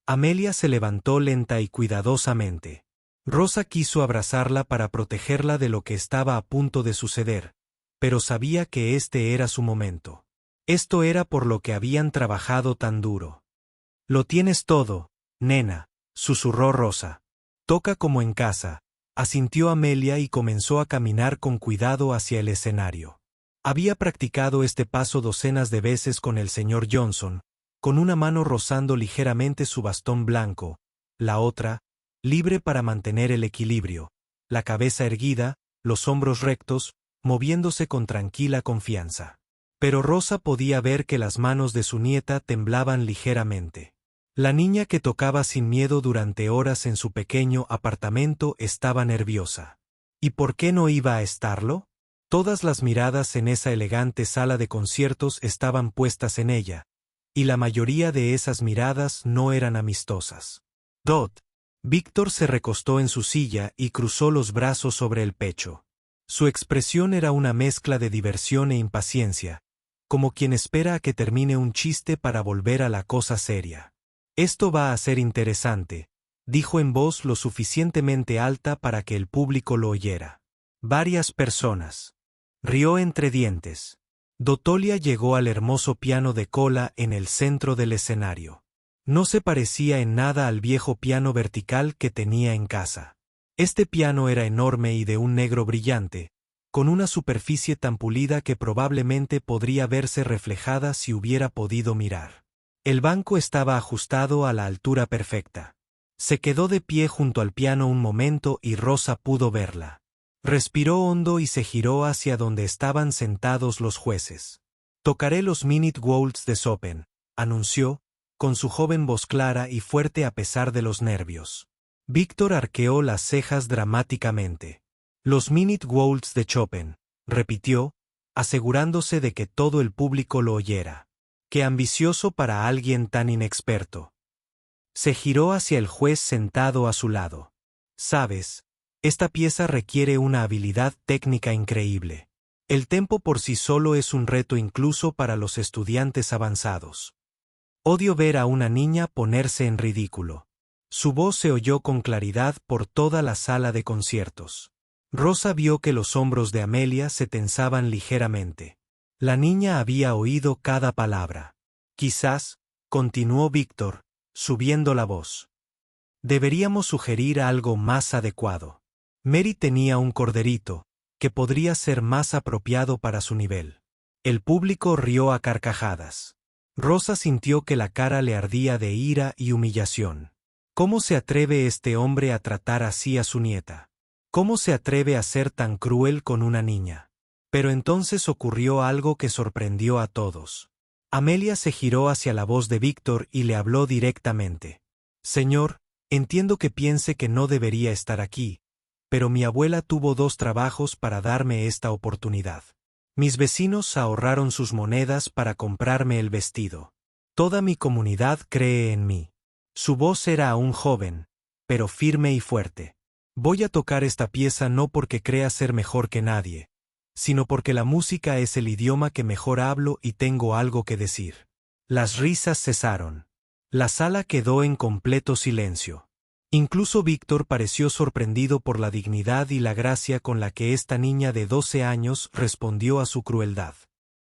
Amelia se levantó lenta y cuidadosamente. Rosa quiso abrazarla para protegerla de lo que estaba a punto de suceder, pero sabía que este era su momento. Esto era por lo que habían trabajado tan duro. Lo tienes todo, nena, susurró Rosa. Toca como en casa, asintió Amelia y comenzó a caminar con cuidado hacia el escenario. Había practicado este paso docenas de veces con el señor Johnson, con una mano rozando ligeramente su bastón blanco, la otra, libre para mantener el equilibrio, la cabeza erguida, los hombros rectos, moviéndose con tranquila confianza. Pero Rosa podía ver que las manos de su nieta temblaban ligeramente. La niña que tocaba sin miedo durante horas en su pequeño apartamento estaba nerviosa. ¿Y por qué no iba a estarlo? Todas las miradas en esa elegante sala de conciertos estaban puestas en ella, y la mayoría de esas miradas no eran amistosas. Víctor se recostó en su silla y cruzó los brazos sobre el pecho. Su expresión era una mezcla de diversión e impaciencia, como quien espera a que termine un chiste para volver a la cosa seria. Esto va a ser interesante, dijo en voz lo suficientemente alta para que el público lo oyera. Varias personas. Rió entre dientes. Dotolia llegó al hermoso piano de cola en el centro del escenario. No se parecía en nada al viejo piano vertical que tenía en casa. Este piano era enorme y de un negro brillante, con una superficie tan pulida que probablemente podría verse reflejada si hubiera podido mirar. El banco estaba ajustado a la altura perfecta. Se quedó de pie junto al piano un momento y Rosa pudo verla. Respiró hondo y se giró hacia donde estaban sentados los jueces. Tocaré los Minute Waltz de Chopin, anunció, con su joven voz clara y fuerte a pesar de los nervios. Víctor arqueó las cejas dramáticamente. Los Minute Waltz de Chopin, repitió, asegurándose de que todo el público lo oyera. Qué ambicioso para alguien tan inexperto. Se giró hacia el juez sentado a su lado. Sabes, esta pieza requiere una habilidad técnica increíble. El tempo por sí solo es un reto incluso para los estudiantes avanzados. Odio ver a una niña ponerse en ridículo. Su voz se oyó con claridad por toda la sala de conciertos. Rosa vio que los hombros de Amelia se tensaban ligeramente. La niña había oído cada palabra. Quizás, continuó Víctor, subiendo la voz. Deberíamos sugerir algo más adecuado. Mary tenía un corderito, que podría ser más apropiado para su nivel. El público rió a carcajadas. Rosa sintió que la cara le ardía de ira y humillación. ¿Cómo se atreve este hombre a tratar así a su nieta? ¿Cómo se atreve a ser tan cruel con una niña? Pero entonces ocurrió algo que sorprendió a todos. Amelia se giró hacia la voz de Víctor y le habló directamente. Señor, entiendo que piense que no debería estar aquí, pero mi abuela tuvo 2 trabajos para darme esta oportunidad. Mis vecinos ahorraron sus monedas para comprarme el vestido. Toda mi comunidad cree en mí. Su voz era aún joven, pero firme y fuerte. Voy a tocar esta pieza no porque crea ser mejor que nadie, sino porque la música es el idioma que mejor hablo y tengo algo que decir. Las risas cesaron. La sala quedó en completo silencio. Incluso Víctor pareció sorprendido por la dignidad y la gracia con la que esta niña de 12 años respondió a su crueldad.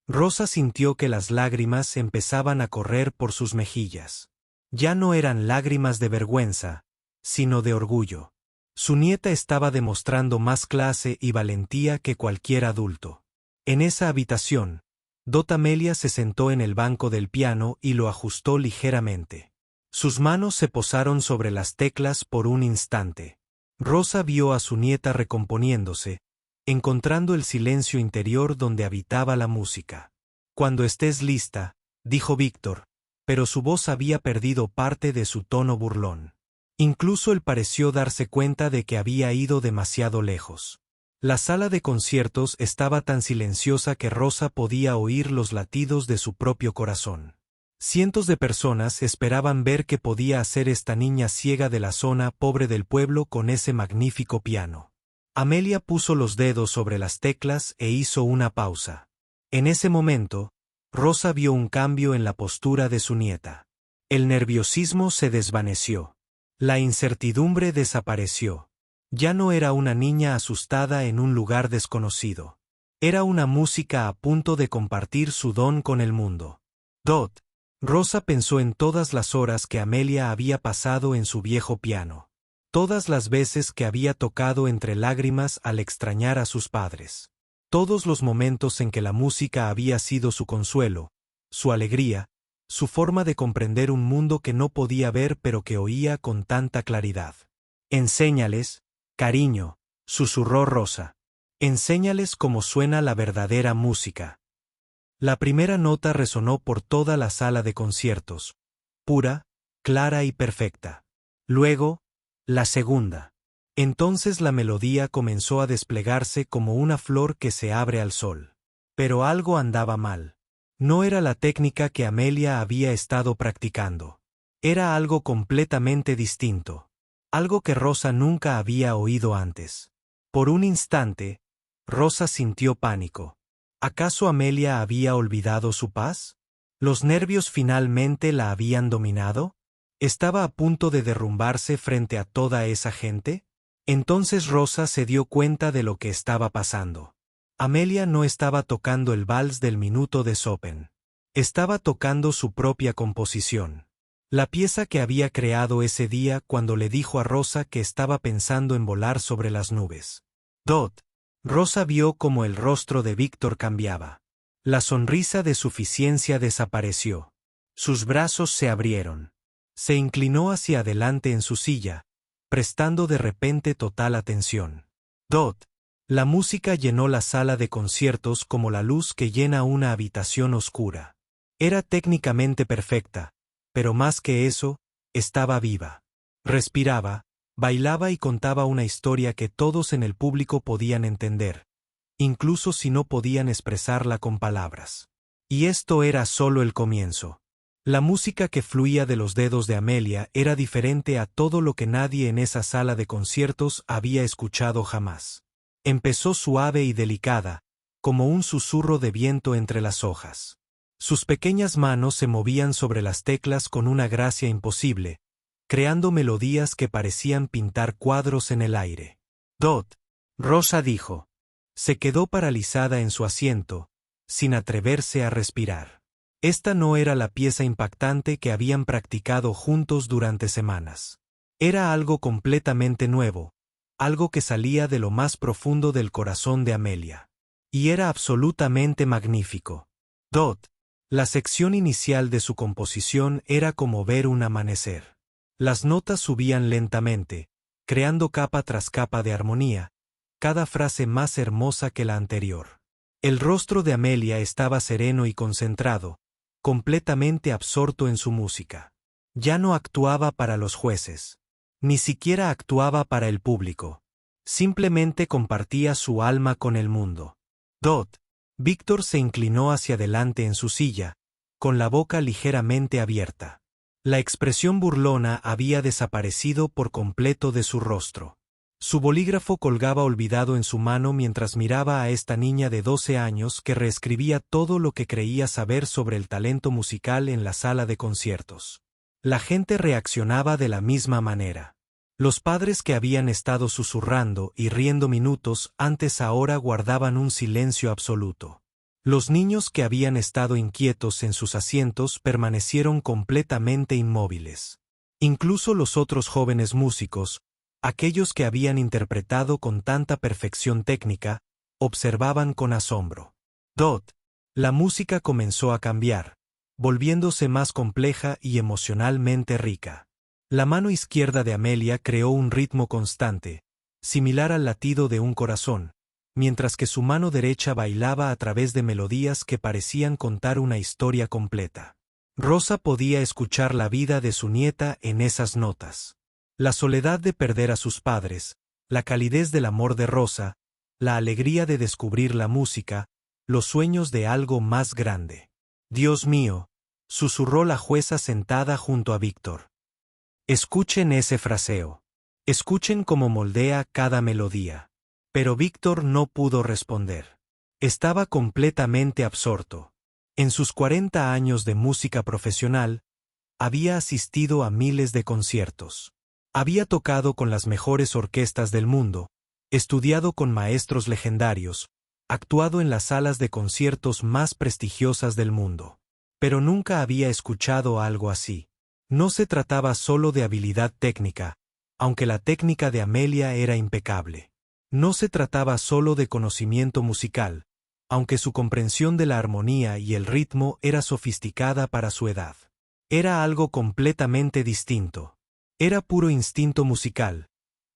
Rosa sintió que las lágrimas empezaban a correr por sus mejillas. Ya no eran lágrimas de vergüenza, sino de orgullo. Su nieta estaba demostrando más clase y valentía que cualquier adulto. En esa habitación, Dot Amelia se sentó en el banco del piano y lo ajustó ligeramente. Sus manos se posaron sobre las teclas por un instante. Rosa vio a su nieta recomponiéndose, encontrando el silencio interior donde habitaba la música. Cuando estés lista, dijo Víctor, pero su voz había perdido parte de su tono burlón. Incluso él pareció darse cuenta de que había ido demasiado lejos. La sala de conciertos estaba tan silenciosa que Rosa podía oír los latidos de su propio corazón. Cientos de personas esperaban ver qué podía hacer esta niña ciega de la zona pobre del pueblo con ese magnífico piano. Amelia puso los dedos sobre las teclas e hizo una pausa. En ese momento, Rosa vio un cambio en la postura de su nieta. El nerviosismo se desvaneció. La incertidumbre desapareció. Ya no era una niña asustada en un lugar desconocido. Era una música a punto de compartir su don con el mundo. Dot. Rosa pensó en todas las horas que Amelia había pasado en su viejo piano. Todas las veces que había tocado entre lágrimas al extrañar a sus padres. Todos los momentos en que la música había sido su consuelo, su alegría, su forma de comprender un mundo que no podía ver pero que oía con tanta claridad. Enséñales, cariño, susurró Rosa. Enséñales cómo suena la verdadera música. La primera nota resonó por toda la sala de conciertos, pura, clara y perfecta. Luego, la segunda. Entonces la melodía comenzó a desplegarse como una flor que se abre al sol. Pero algo andaba mal. No era la técnica que Amelia había estado practicando. Era algo completamente distinto. Algo que Rosa nunca había oído antes. Por un instante, Rosa sintió pánico. ¿Acaso Amelia había olvidado su paz? ¿Los nervios finalmente la habían dominado? ¿Estaba a punto de derrumbarse frente a toda esa gente? Entonces Rosa se dio cuenta de lo que estaba pasando. Amelia no estaba tocando el vals del minuto de Chopin. Estaba tocando su propia composición. La pieza que había creado ese día cuando le dijo a Rosa que estaba pensando en volar sobre las nubes. Dot. Rosa vio cómo el rostro de Víctor cambiaba. La sonrisa de suficiencia desapareció. Sus brazos se abrieron. Se inclinó hacia adelante en su silla, prestando de repente total atención. Dot. La música llenó la sala de conciertos como la luz que llena una habitación oscura. Era técnicamente perfecta, pero más que eso, estaba viva. Respiraba, bailaba y contaba una historia que todos en el público podían entender, incluso si no podían expresarla con palabras. Y esto era solo el comienzo. La música que fluía de los dedos de Amelia era diferente a todo lo que nadie en esa sala de conciertos había escuchado jamás. Empezó suave y delicada, como un susurro de viento entre las hojas. Sus pequeñas manos se movían sobre las teclas con una gracia imposible, creando melodías que parecían pintar cuadros en el aire. Dot. Rosa dijo. Se quedó paralizada en su asiento, sin atreverse a respirar. Esta no era la pieza impactante que habían practicado juntos durante semanas. Era algo completamente nuevo, algo que salía de lo más profundo del corazón de Amelia. Y era absolutamente magnífico. Dot. La sección inicial de su composición era como ver un amanecer. Las notas subían lentamente, creando capa tras capa de armonía, cada frase más hermosa que la anterior. El rostro de Amelia estaba sereno y concentrado, completamente absorto en su música. Ya no actuaba para los jueces. Ni siquiera actuaba para el público. Simplemente compartía su alma con el mundo. Víctor se inclinó hacia adelante en su silla, con la boca ligeramente abierta. La expresión burlona había desaparecido por completo de su rostro. Su bolígrafo colgaba olvidado en su mano mientras miraba a esta niña de 12 años que reescribía todo lo que creía saber sobre el talento musical en la sala de conciertos. La gente reaccionaba de la misma manera. Los padres que habían estado susurrando y riendo minutos antes ahora guardaban un silencio absoluto. Los niños que habían estado inquietos en sus asientos permanecieron completamente inmóviles. Incluso los otros jóvenes músicos, aquellos que habían interpretado con tanta perfección técnica, observaban con asombro. La música comenzó a cambiar, volviéndose más compleja y emocionalmente rica. La mano izquierda de Amelia creó un ritmo constante, similar al latido de un corazón, mientras que su mano derecha bailaba a través de melodías que parecían contar una historia completa. Rosa podía escuchar la vida de su nieta en esas notas. La soledad de perder a sus padres, la calidez del amor de Rosa, la alegría de descubrir la música, los sueños de algo más grande. «Dios mío», susurró la jueza sentada junto a Víctor. «Escuchen ese fraseo. Escuchen cómo moldea cada melodía». Pero Víctor no pudo responder. Estaba completamente absorto. En sus 40 años de música profesional, había asistido a miles de conciertos. Había tocado con las mejores orquestas del mundo, estudiado con maestros legendarios, actuado en las salas de conciertos más prestigiosas del mundo. Pero nunca había escuchado algo así. No se trataba solo de habilidad técnica, aunque la técnica de Amelia era impecable. No se trataba solo de conocimiento musical, aunque su comprensión de la armonía y el ritmo era sofisticada para su edad. Era algo completamente distinto. Era puro instinto musical,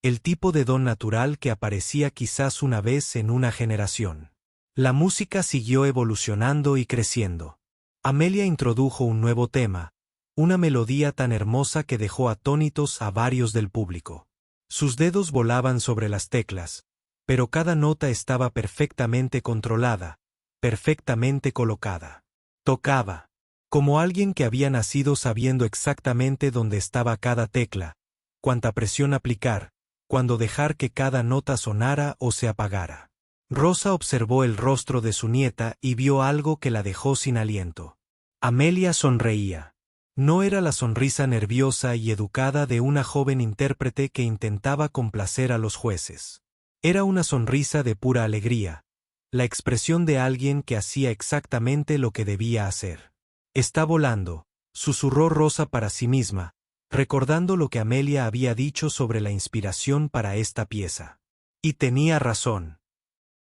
el tipo de don natural que aparecía quizás una vez en una generación. La música siguió evolucionando y creciendo. Amelia introdujo un nuevo tema, una melodía tan hermosa que dejó atónitos a varios del público. Sus dedos volaban sobre las teclas, pero cada nota estaba perfectamente controlada, perfectamente colocada. Tocaba, como alguien que había nacido sabiendo exactamente dónde estaba cada tecla, cuánta presión aplicar, cuándo dejar que cada nota sonara o se apagara. Rosa observó el rostro de su nieta y vio algo que la dejó sin aliento. Amelia sonreía. No era la sonrisa nerviosa y educada de una joven intérprete que intentaba complacer a los jueces. Era una sonrisa de pura alegría, la expresión de alguien que hacía exactamente lo que debía hacer. «Está volando», susurró Rosa para sí misma, recordando lo que Amelia había dicho sobre la inspiración para esta pieza. Y tenía razón.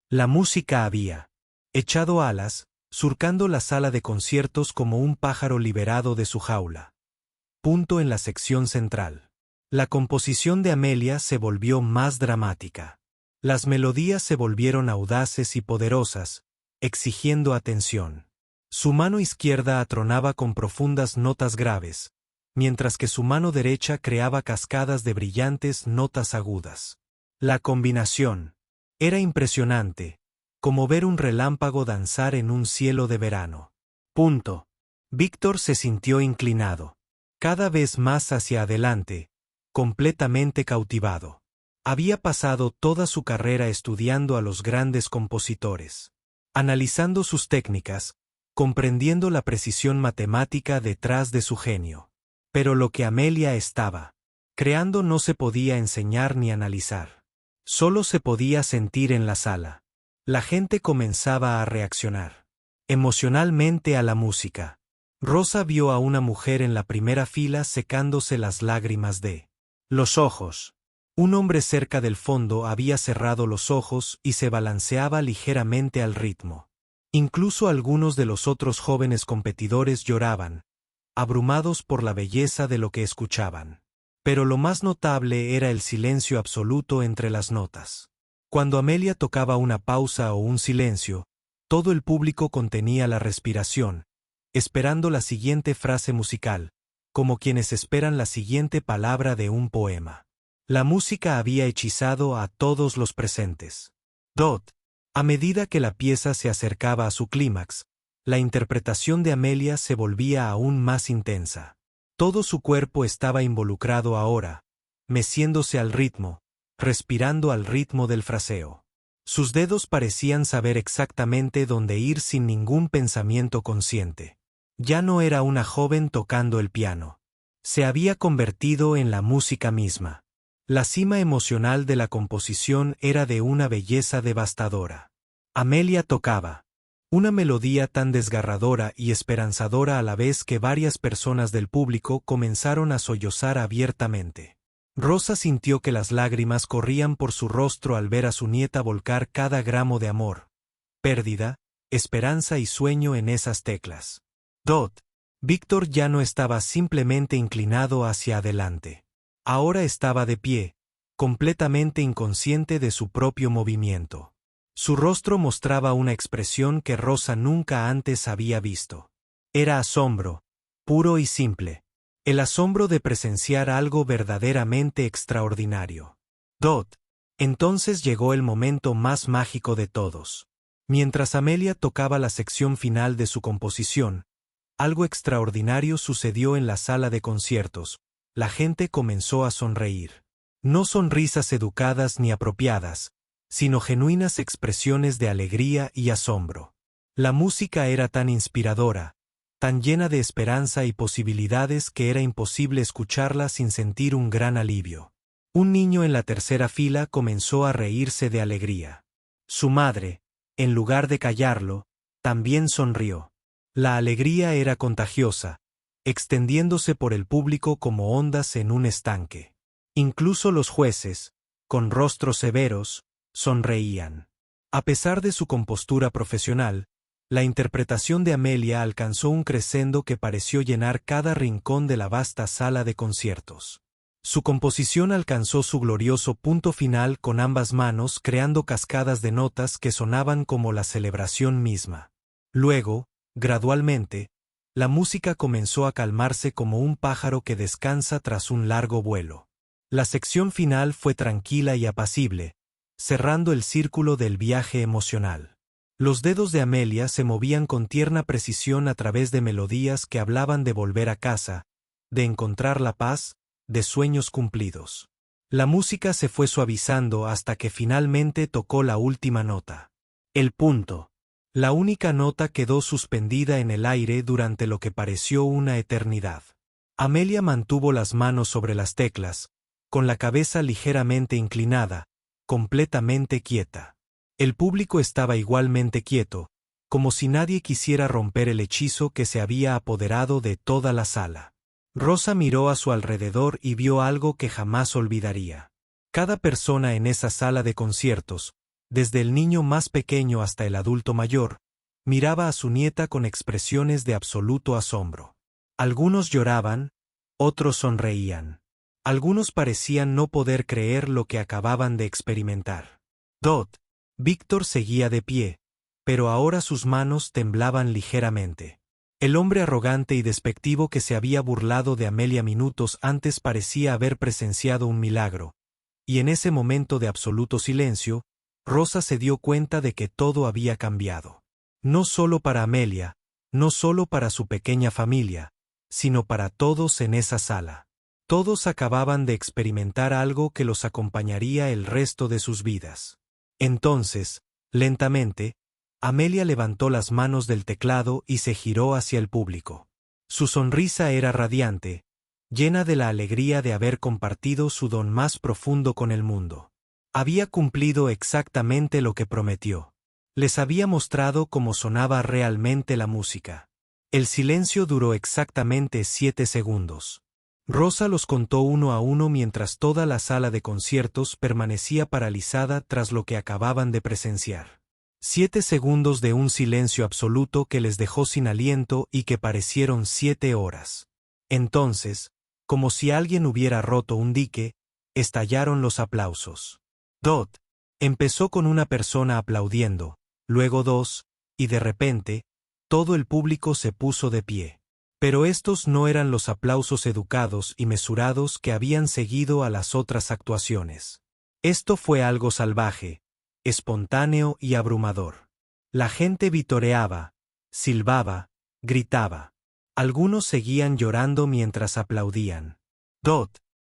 La música había echado alas, surcando la sala de conciertos como un pájaro liberado de su jaula. Punto en la sección central. La composición de Amelia se volvió más dramática. Las melodías se volvieron audaces y poderosas, exigiendo atención. Su mano izquierda atronaba con profundas notas graves, mientras que su mano derecha creaba cascadas de brillantes notas agudas. La combinación era impresionante, como ver un relámpago danzar en un cielo de verano. Víctor se sintió inclinado, cada vez más hacia adelante, completamente cautivado. Había pasado toda su carrera estudiando a los grandes compositores, analizando sus técnicas, comprendiendo la precisión matemática detrás de su genio. Pero lo que Amelia estaba creando no se podía enseñar ni analizar. Solo se podía sentir en la sala. La gente comenzaba a reaccionar emocionalmente a la música. Rosa vio a una mujer en la primera fila secándose las lágrimas de los ojos. Un hombre cerca del fondo había cerrado los ojos y se balanceaba ligeramente al ritmo. Incluso algunos de los otros jóvenes competidores lloraban, abrumados por la belleza de lo que escuchaban. Pero lo más notable era el silencio absoluto entre las notas. Cuando Amelia tocaba una pausa o un silencio, todo el público contenía la respiración, esperando la siguiente frase musical, como quienes esperan la siguiente palabra de un poema. La música había hechizado a todos los presentes. A medida que la pieza se acercaba a su clímax, la interpretación de Amelia se volvía aún más intensa. Todo su cuerpo estaba involucrado ahora, meciéndose al ritmo, respirando al ritmo del fraseo. Sus dedos parecían saber exactamente dónde ir sin ningún pensamiento consciente. Ya no era una joven tocando el piano. Se había convertido en la música misma. La cima emocional de la composición era de una belleza devastadora. Amelia tocaba una melodía tan desgarradora y esperanzadora a la vez que varias personas del público comenzaron a sollozar abiertamente. Rosa sintió que las lágrimas corrían por su rostro al ver a su nieta volcar cada gramo de amor, pérdida, esperanza y sueño en esas teclas. Víctor ya no estaba simplemente inclinado hacia adelante. Ahora estaba de pie, completamente inconsciente de su propio movimiento. Su rostro mostraba una expresión que Rosa nunca antes había visto. Era asombro, puro y simple. El asombro de presenciar algo verdaderamente extraordinario. Entonces llegó el momento más mágico de todos. Mientras Amelia tocaba la sección final de su composición, algo extraordinario sucedió en la sala de conciertos. La gente comenzó a sonreír. No sonrisas educadas ni apropiadas, sino genuinas expresiones de alegría y asombro. La música era tan inspiradora, tan llena de esperanza y posibilidades que era imposible escucharla sin sentir un gran alivio. Un niño en la tercera fila comenzó a reírse de alegría. Su madre, en lugar de callarlo, también sonrió. La alegría era contagiosa, extendiéndose por el público como ondas en un estanque. Incluso los jueces, con rostros severos, sonreían. A pesar de su compostura profesional, la interpretación de Amelia alcanzó un crescendo que pareció llenar cada rincón de la vasta sala de conciertos. Su composición alcanzó su glorioso punto final con ambas manos creando cascadas de notas que sonaban como la celebración misma. Luego, gradualmente, la música comenzó a calmarse como un pájaro que descansa tras un largo vuelo. La sección final fue tranquila y apacible, cerrando el círculo del viaje emocional. Los dedos de Amelia se movían con tierna precisión a través de melodías que hablaban de volver a casa, de encontrar la paz, de sueños cumplidos. La música se fue suavizando hasta que finalmente tocó la última nota. El punto. La única nota quedó suspendida en el aire durante lo que pareció una eternidad. Amelia mantuvo las manos sobre las teclas, con la cabeza ligeramente inclinada, completamente quieta. El público estaba igualmente quieto, como si nadie quisiera romper el hechizo que se había apoderado de toda la sala. Rosa miró a su alrededor y vio algo que jamás olvidaría. Cada persona en esa sala de conciertos, desde el niño más pequeño hasta el adulto mayor, miraba a su nieta con expresiones de absoluto asombro. Algunos lloraban, otros sonreían. Algunos parecían no poder creer lo que acababan de experimentar. Víctor seguía de pie, pero ahora sus manos temblaban ligeramente. El hombre arrogante y despectivo que se había burlado de Amelia minutos antes parecía haber presenciado un milagro, y en ese momento de absoluto silencio, Rosa se dio cuenta de que todo había cambiado. No solo para Amelia, no solo para su pequeña familia, sino para todos en esa sala. Todos acababan de experimentar algo que los acompañaría el resto de sus vidas. Entonces, lentamente, Amelia levantó las manos del teclado y se giró hacia el público. Su sonrisa era radiante, llena de la alegría de haber compartido su don más profundo con el mundo. Había cumplido exactamente lo que prometió. Les había mostrado cómo sonaba realmente la música. El silencio duró exactamente 7 segundos. Rosa los contó uno a uno mientras toda la sala de conciertos permanecía paralizada tras lo que acababan de presenciar. 7 segundos de un silencio absoluto que les dejó sin aliento y que parecieron 7 horas. Entonces, Como si alguien hubiera roto un dique, estallaron los aplausos. Dot empezó con una persona aplaudiendo, luego dos, y de repente, todo el público se puso de pie. Pero estos no eran los aplausos educados y mesurados que habían seguido a las otras actuaciones. Esto fue algo salvaje, espontáneo y abrumador. La gente vitoreaba, silbaba, gritaba. Algunos seguían llorando mientras aplaudían.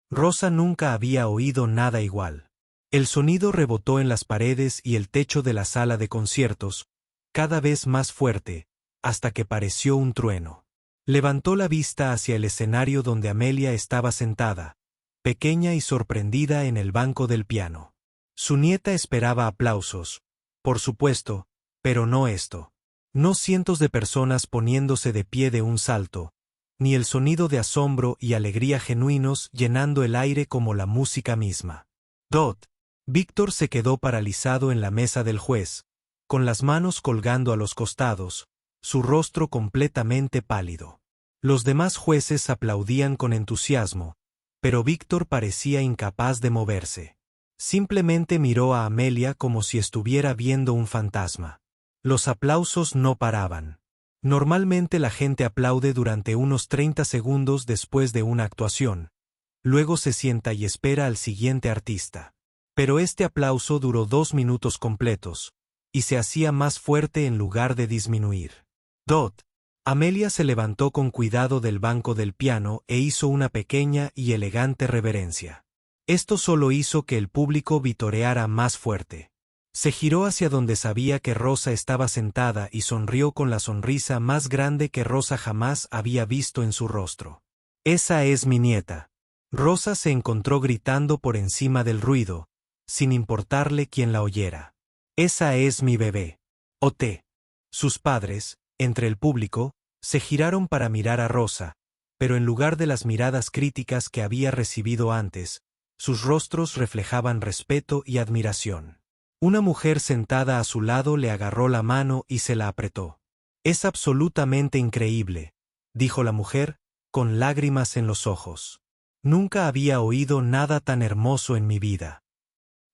Rosa nunca había oído nada igual. El sonido rebotó en las paredes y el techo de la sala de conciertos, cada vez más fuerte, hasta que pareció un trueno. Levantó la vista hacia el escenario donde Amelia estaba sentada, pequeña y sorprendida en el banco del piano. Su nieta esperaba aplausos, por supuesto, pero no esto. No cientos de personas poniéndose de pie de un salto, ni el sonido de asombro y alegría genuinos llenando el aire como la música misma. Víctor se quedó paralizado en la mesa del juez, con las manos colgando a los costados, su rostro completamente pálido. Los demás jueces aplaudían con entusiasmo, pero Víctor parecía incapaz de moverse. Simplemente miró a Amelia como si estuviera viendo un fantasma. Los aplausos no paraban. Normalmente la gente aplaude durante unos 30 segundos después de una actuación. Luego se sienta y espera al siguiente artista. Pero este aplauso duró 2 minutos completos, y se hacía más fuerte en lugar de disminuir. Amelia se levantó con cuidado del banco del piano e hizo una pequeña y elegante reverencia. Esto solo hizo que el público vitoreara más fuerte. Se giró hacia donde sabía que Rosa estaba sentada y sonrió con la sonrisa más grande que Rosa jamás había visto en su rostro. «Esa es mi nieta». Rosa se encontró gritando por encima del ruido, sin importarle quién la oyera. «Esa es mi bebé». Ote. Sus padres, entre el público, se giraron para mirar a Rosa, pero en lugar de las miradas críticas que había recibido antes, sus rostros reflejaban respeto y admiración. Una mujer sentada a su lado le agarró la mano y se la apretó. «Es absolutamente increíble», dijo la mujer, con lágrimas en los ojos. «Nunca había oído nada tan hermoso en mi vida».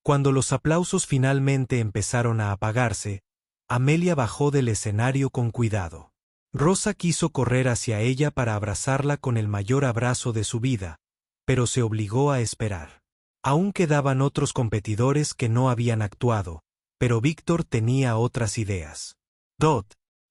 Cuando los aplausos finalmente empezaron a apagarse, Amelia bajó del escenario con cuidado. Rosa quiso correr hacia ella para abrazarla con el mayor abrazo de su vida, pero se obligó a esperar. Aún quedaban otros competidores que no habían actuado, pero Víctor tenía otras ideas.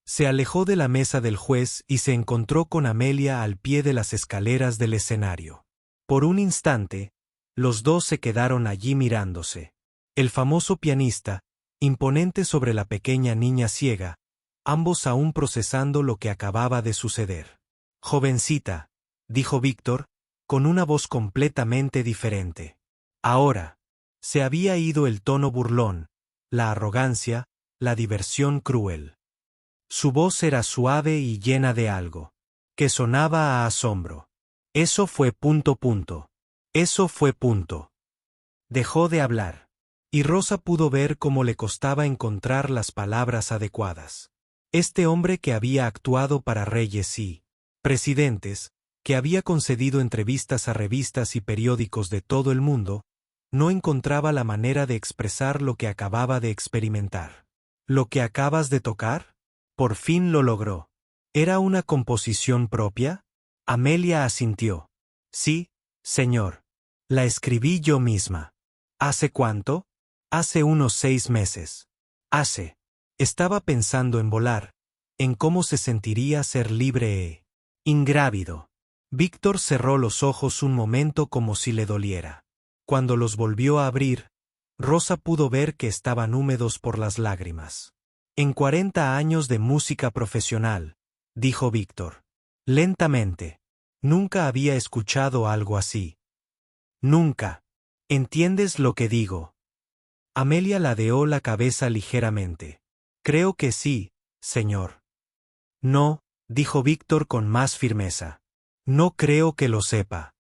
Se alejó de la mesa del juez y se encontró con Amelia al pie de las escaleras del escenario. Por un instante, los dos se quedaron allí mirándose. El famoso pianista, imponente sobre la pequeña niña ciega, ambos aún procesando lo que acababa de suceder. «Jovencita», dijo Víctor, con una voz completamente diferente. Ahora, se había ido el tono burlón, la arrogancia, la diversión cruel. Su voz era suave y llena de algo, que sonaba a asombro. Eso fue ... Eso fue ... Dejó de hablar. Y Rosa pudo ver cómo le costaba encontrar las palabras adecuadas. Este hombre que había actuado para reyes y presidentes, que había concedido entrevistas a revistas y periódicos de todo el mundo, no encontraba la manera de expresar lo que acababa de experimentar. «¿Lo que acabas de tocar?» Por fin lo logró. ¿Era una composición propia? Amelia asintió. «Sí, señor. La escribí yo misma». «¿Hace cuánto?» «Hace unos 6 meses». Estaba pensando en volar, en cómo se sentiría ser libre e ingrávido. Víctor cerró los ojos un momento como si le doliera. Cuando los volvió a abrir, Rosa pudo ver que estaban húmedos por las lágrimas. «En 40 años de música profesional», dijo Víctor. Lentamente. «Nunca había escuchado algo así. Nunca. ¿Entiendes lo que digo?» Amelia ladeó la cabeza ligeramente. «Creo que sí, señor». «No», dijo Víctor con más firmeza. «No creo que lo sepa.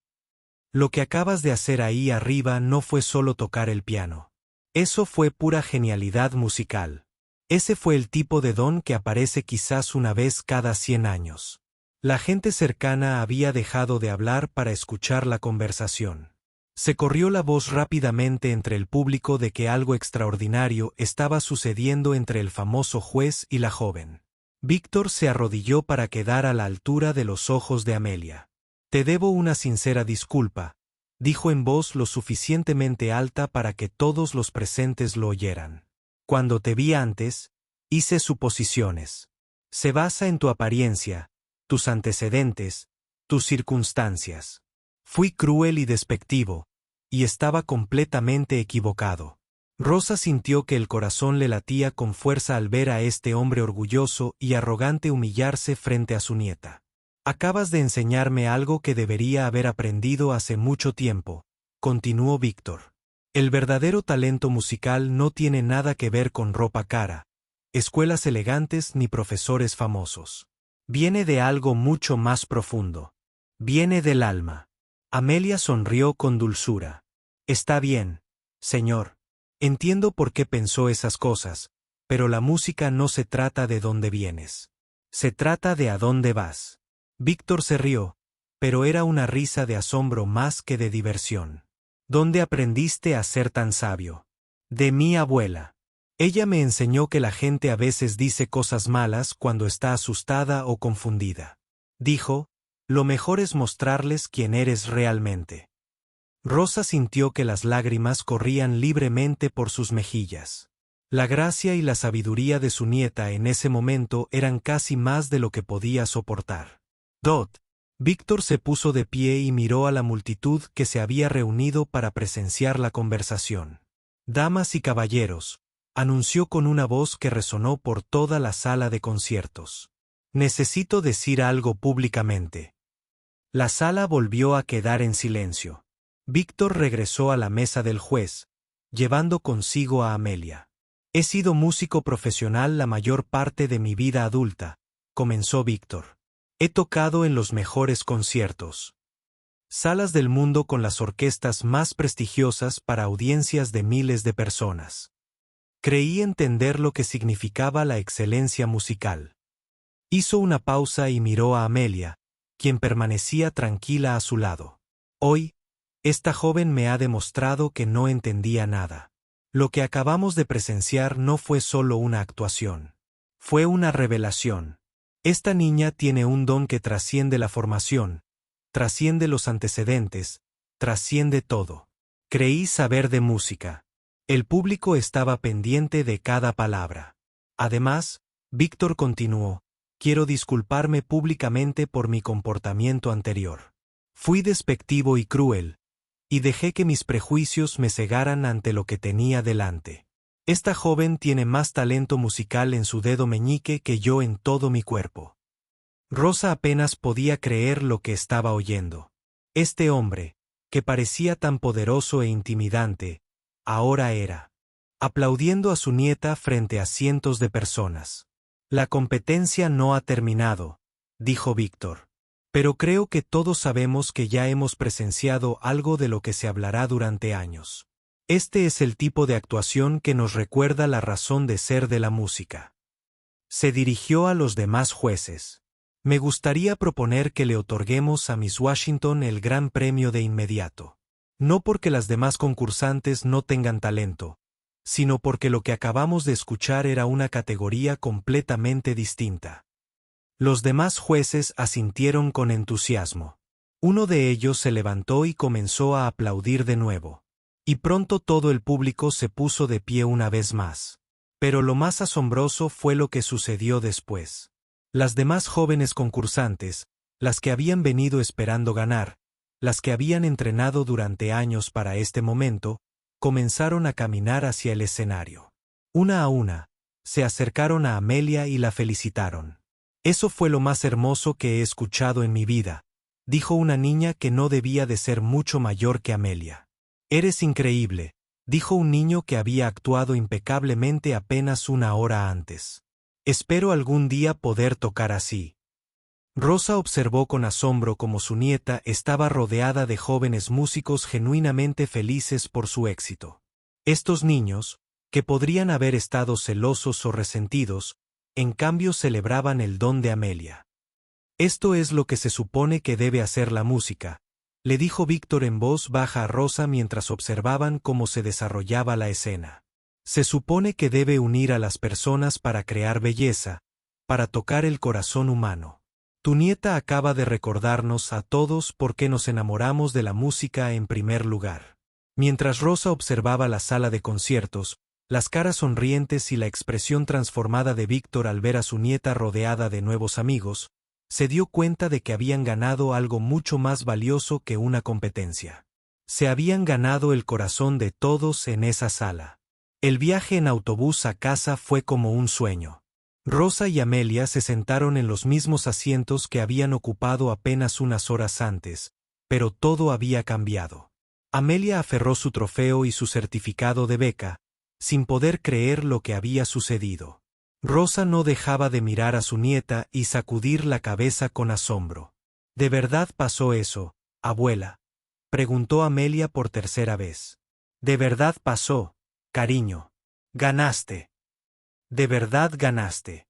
Lo que acabas de hacer ahí arriba no fue solo tocar el piano. Eso fue pura genialidad musical. Ese fue el tipo de don que aparece quizás una vez cada 100 años. La gente cercana había dejado de hablar para escuchar la conversación. Se corrió la voz rápidamente entre el público de que algo extraordinario estaba sucediendo entre el famoso juez y la joven. Víctor se arrodilló para quedar a la altura de los ojos de Amelia. «Te debo una sincera disculpa», dijo en voz lo suficientemente alta para que todos los presentes lo oyeran. «Cuando te vi antes, hice suposiciones. Se basa en tu apariencia, tus antecedentes, tus circunstancias. Fui cruel y despectivo, y estaba completamente equivocado». Rosa sintió que el corazón le latía con fuerza al ver a este hombre orgulloso y arrogante humillarse frente a su nieta. «Acabas de enseñarme algo que debería haber aprendido hace mucho tiempo», continuó Víctor. «El verdadero talento musical no tiene nada que ver con ropa cara, escuelas elegantes ni profesores famosos. Viene de algo mucho más profundo. Viene del alma». Amelia sonrió con dulzura. «Está bien, señor. Entiendo por qué pensó esas cosas, pero la música no se trata de dónde vienes. Se trata de a dónde vas». Víctor se rió, pero era una risa de asombro más que de diversión. «¿Dónde aprendiste a ser tan sabio?» «De mi abuela. Ella me enseñó que la gente a veces dice cosas malas cuando está asustada o confundida. Dijo, lo mejor es mostrarles quién eres realmente». Rosa sintió que las lágrimas corrían libremente por sus mejillas. La gracia y la sabiduría de su nieta en ese momento eran casi más de lo que podía soportar. «Dot». Víctor se puso de pie y miró a la multitud que se había reunido para presenciar la conversación. «Damas y caballeros», anunció con una voz que resonó por toda la sala de conciertos. «Necesito decir algo públicamente». La sala volvió a quedar en silencio. Víctor regresó a la mesa del juez, llevando consigo a Amelia. «He sido músico profesional la mayor parte de mi vida adulta», comenzó Víctor. «He tocado en los mejores conciertos. Salas del mundo con las orquestas más prestigiosas para audiencias de miles de personas. Creí entender lo que significaba la excelencia musical». Hizo una pausa y miró a Amelia, quien permanecía tranquila a su lado. «Hoy, esta joven me ha demostrado que no entendía nada. Lo que acabamos de presenciar no fue solo una actuación. Fue una revelación. Esta niña tiene un don que trasciende la formación, trasciende los antecedentes, trasciende todo. Creí saber de música». El público estaba pendiente de cada palabra. Además, Víctor continuó, «Quiero disculparme públicamente por mi comportamiento anterior. Fui despectivo y cruel, y dejé que mis prejuicios me cegaran ante lo que tenía delante. Esta joven tiene más talento musical en su dedo meñique que yo en todo mi cuerpo». Rosa apenas podía creer lo que estaba oyendo. Este hombre, que parecía tan poderoso e intimidante, ahora era. Aplaudiendo a su nieta frente a cientos de personas. «La competencia no ha terminado», dijo Víctor. «Pero creo que todos sabemos que ya hemos presenciado algo de lo que se hablará durante años. Este es el tipo de actuación que nos recuerda la razón de ser de la música». Se dirigió a los demás jueces. «Me gustaría proponer que le otorguemos a Miss Washington el gran premio de inmediato. No porque las demás concursantes no tengan talento, sino porque lo que acabamos de escuchar era una categoría completamente distinta». Los demás jueces asintieron con entusiasmo. Uno de ellos se levantó y comenzó a aplaudir de nuevo. Y pronto todo el público se puso de pie una vez más. Pero lo más asombroso fue lo que sucedió después. Las demás jóvenes concursantes, las que habían venido esperando ganar, las que habían entrenado durante años para este momento, comenzaron a caminar hacia el escenario. Una a una, se acercaron a Amelia y la felicitaron. «Eso fue lo más hermoso que he escuchado en mi vida», dijo una niña que no debía de ser mucho mayor que Amelia. «Eres increíble», dijo un niño que había actuado impecablemente apenas una hora antes. «Espero algún día poder tocar así». Rosa observó con asombro cómo su nieta estaba rodeada de jóvenes músicos genuinamente felices por su éxito. Estos niños, que podrían haber estado celosos o resentidos, en cambio celebraban el don de Amelia. Esto es lo que se supone que debe hacer la música, le dijo Víctor en voz baja a Rosa mientras observaban cómo se desarrollaba la escena. Se supone que debe unir a las personas para crear belleza, para tocar el corazón humano. Tu nieta acaba de recordarnos a todos por qué nos enamoramos de la música en primer lugar. Mientras Rosa observaba la sala de conciertos, las caras sonrientes y la expresión transformada de Víctor al ver a su nieta rodeada de nuevos amigos, se dio cuenta de que habían ganado algo mucho más valioso que una competencia. Se habían ganado el corazón de todos en esa sala. El viaje en autobús a casa fue como un sueño. Rosa y Amelia se sentaron en los mismos asientos que habían ocupado apenas unas horas antes, pero todo había cambiado. Amelia aferró su trofeo y su certificado de beca, sin poder creer lo que había sucedido. Rosa no dejaba de mirar a su nieta y sacudir la cabeza con asombro. ¿De verdad pasó eso, abuela?, preguntó Amelia por tercera vez. ¿De verdad pasó, cariño? Ganaste. De verdad ganaste.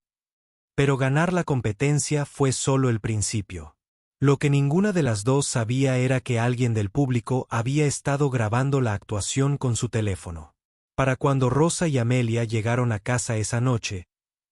Pero ganar la competencia fue solo el principio. Lo que ninguna de las dos sabía era que alguien del público había estado grabando la actuación con su teléfono. Para cuando Rosa y Amelia llegaron a casa esa noche,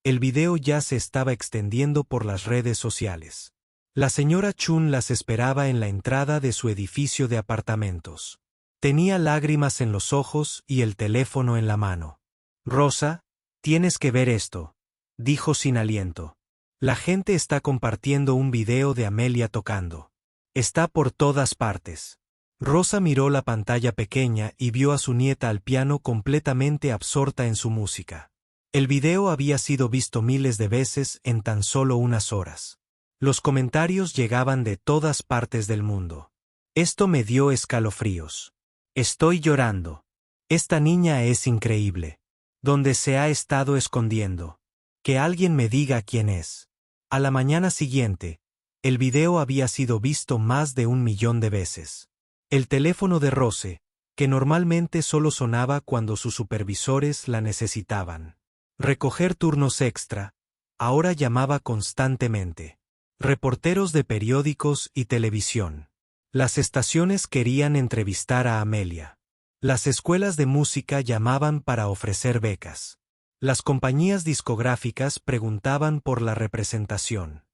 el video ya se estaba extendiendo por las redes sociales. La señora Chun las esperaba en la entrada de su edificio de apartamentos. Tenía lágrimas en los ojos y el teléfono en la mano. Rosa, tienes que ver esto, dijo sin aliento. La gente está compartiendo un video de Amelia tocando. Está por todas partes. Rosa miró la pantalla pequeña y vio a su nieta al piano completamente absorta en su música. El video había sido visto miles de veces en tan solo unas horas. Los comentarios llegaban de todas partes del mundo. Esto me dio escalofríos. Estoy llorando. Esta niña es increíble. ¿Dónde se ha estado escondiendo? Que alguien me diga quién es. A la mañana siguiente, el video había sido visto más de 1 millón de veces. El teléfono de Rose, que normalmente solo sonaba cuando sus supervisores la necesitaban. Recoger turnos extra, ahora llamaba constantemente. Reporteros de periódicos y televisión. Las estaciones querían entrevistar a Amelia. Las escuelas de música llamaban para ofrecer becas. Las compañías discográficas preguntaban por la representación.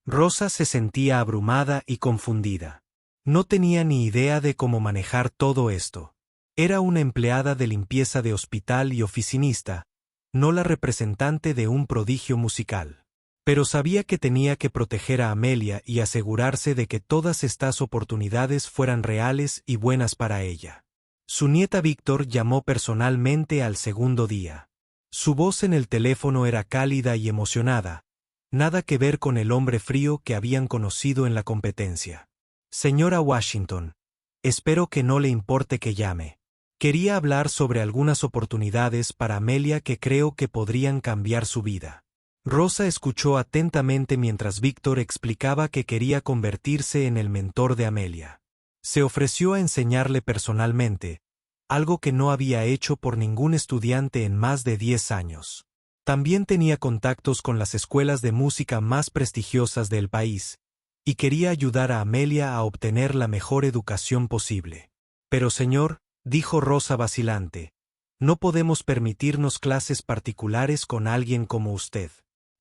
Rosa se sentía abrumada y confundida. No tenía ni idea de cómo manejar todo esto. Era una empleada de limpieza de hospital y oficinista, no la representante de un prodigio musical. Pero sabía que tenía que proteger a Amelia y asegurarse de que todas estas oportunidades fueran reales y buenas para ella. Su nieta Víctor llamó personalmente al segundo día. Su voz en el teléfono era cálida y emocionada, nada que ver con el hombre frío que habían conocido en la competencia. Señora Washington, espero que no le importe que llame. Quería hablar sobre algunas oportunidades para Amelia que creo que podrían cambiar su vida. Rosa escuchó atentamente mientras Víctor explicaba que quería convertirse en el mentor de Amelia. Se ofreció a enseñarle personalmente, algo que no había hecho por ningún estudiante en más de 10 años. También tenía contactos con las escuelas de música más prestigiosas del país, y quería ayudar a Amelia a obtener la mejor educación posible. Pero señor, dijo Rosa vacilante, no podemos permitirnos clases particulares con alguien como usted.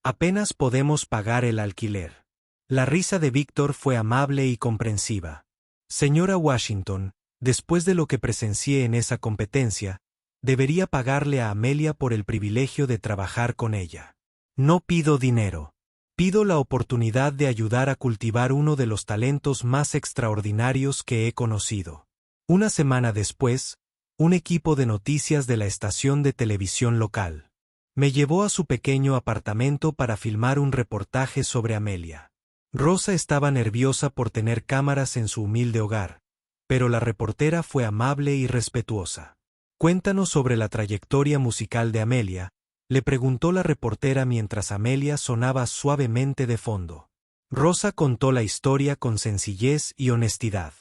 Apenas podemos pagar el alquiler. La risa de Víctor fue amable y comprensiva. Señora Washington, después de lo que presencié en esa competencia, debería pagarle a Amelia por el privilegio de trabajar con ella. No pido dinero. Pido la oportunidad de ayudar a cultivar uno de los talentos más extraordinarios que he conocido. Una semana después, un equipo de noticias de la estación de televisión local me llevó a su pequeño apartamento para filmar un reportaje sobre Amelia. Rosa estaba nerviosa por tener cámaras en su humilde hogar, pero la reportera fue amable y respetuosa. Cuéntanos sobre la trayectoria musical de Amelia, le preguntó la reportera mientras Amelia sonaba suavemente de fondo. Rosa contó la historia con sencillez y honestidad.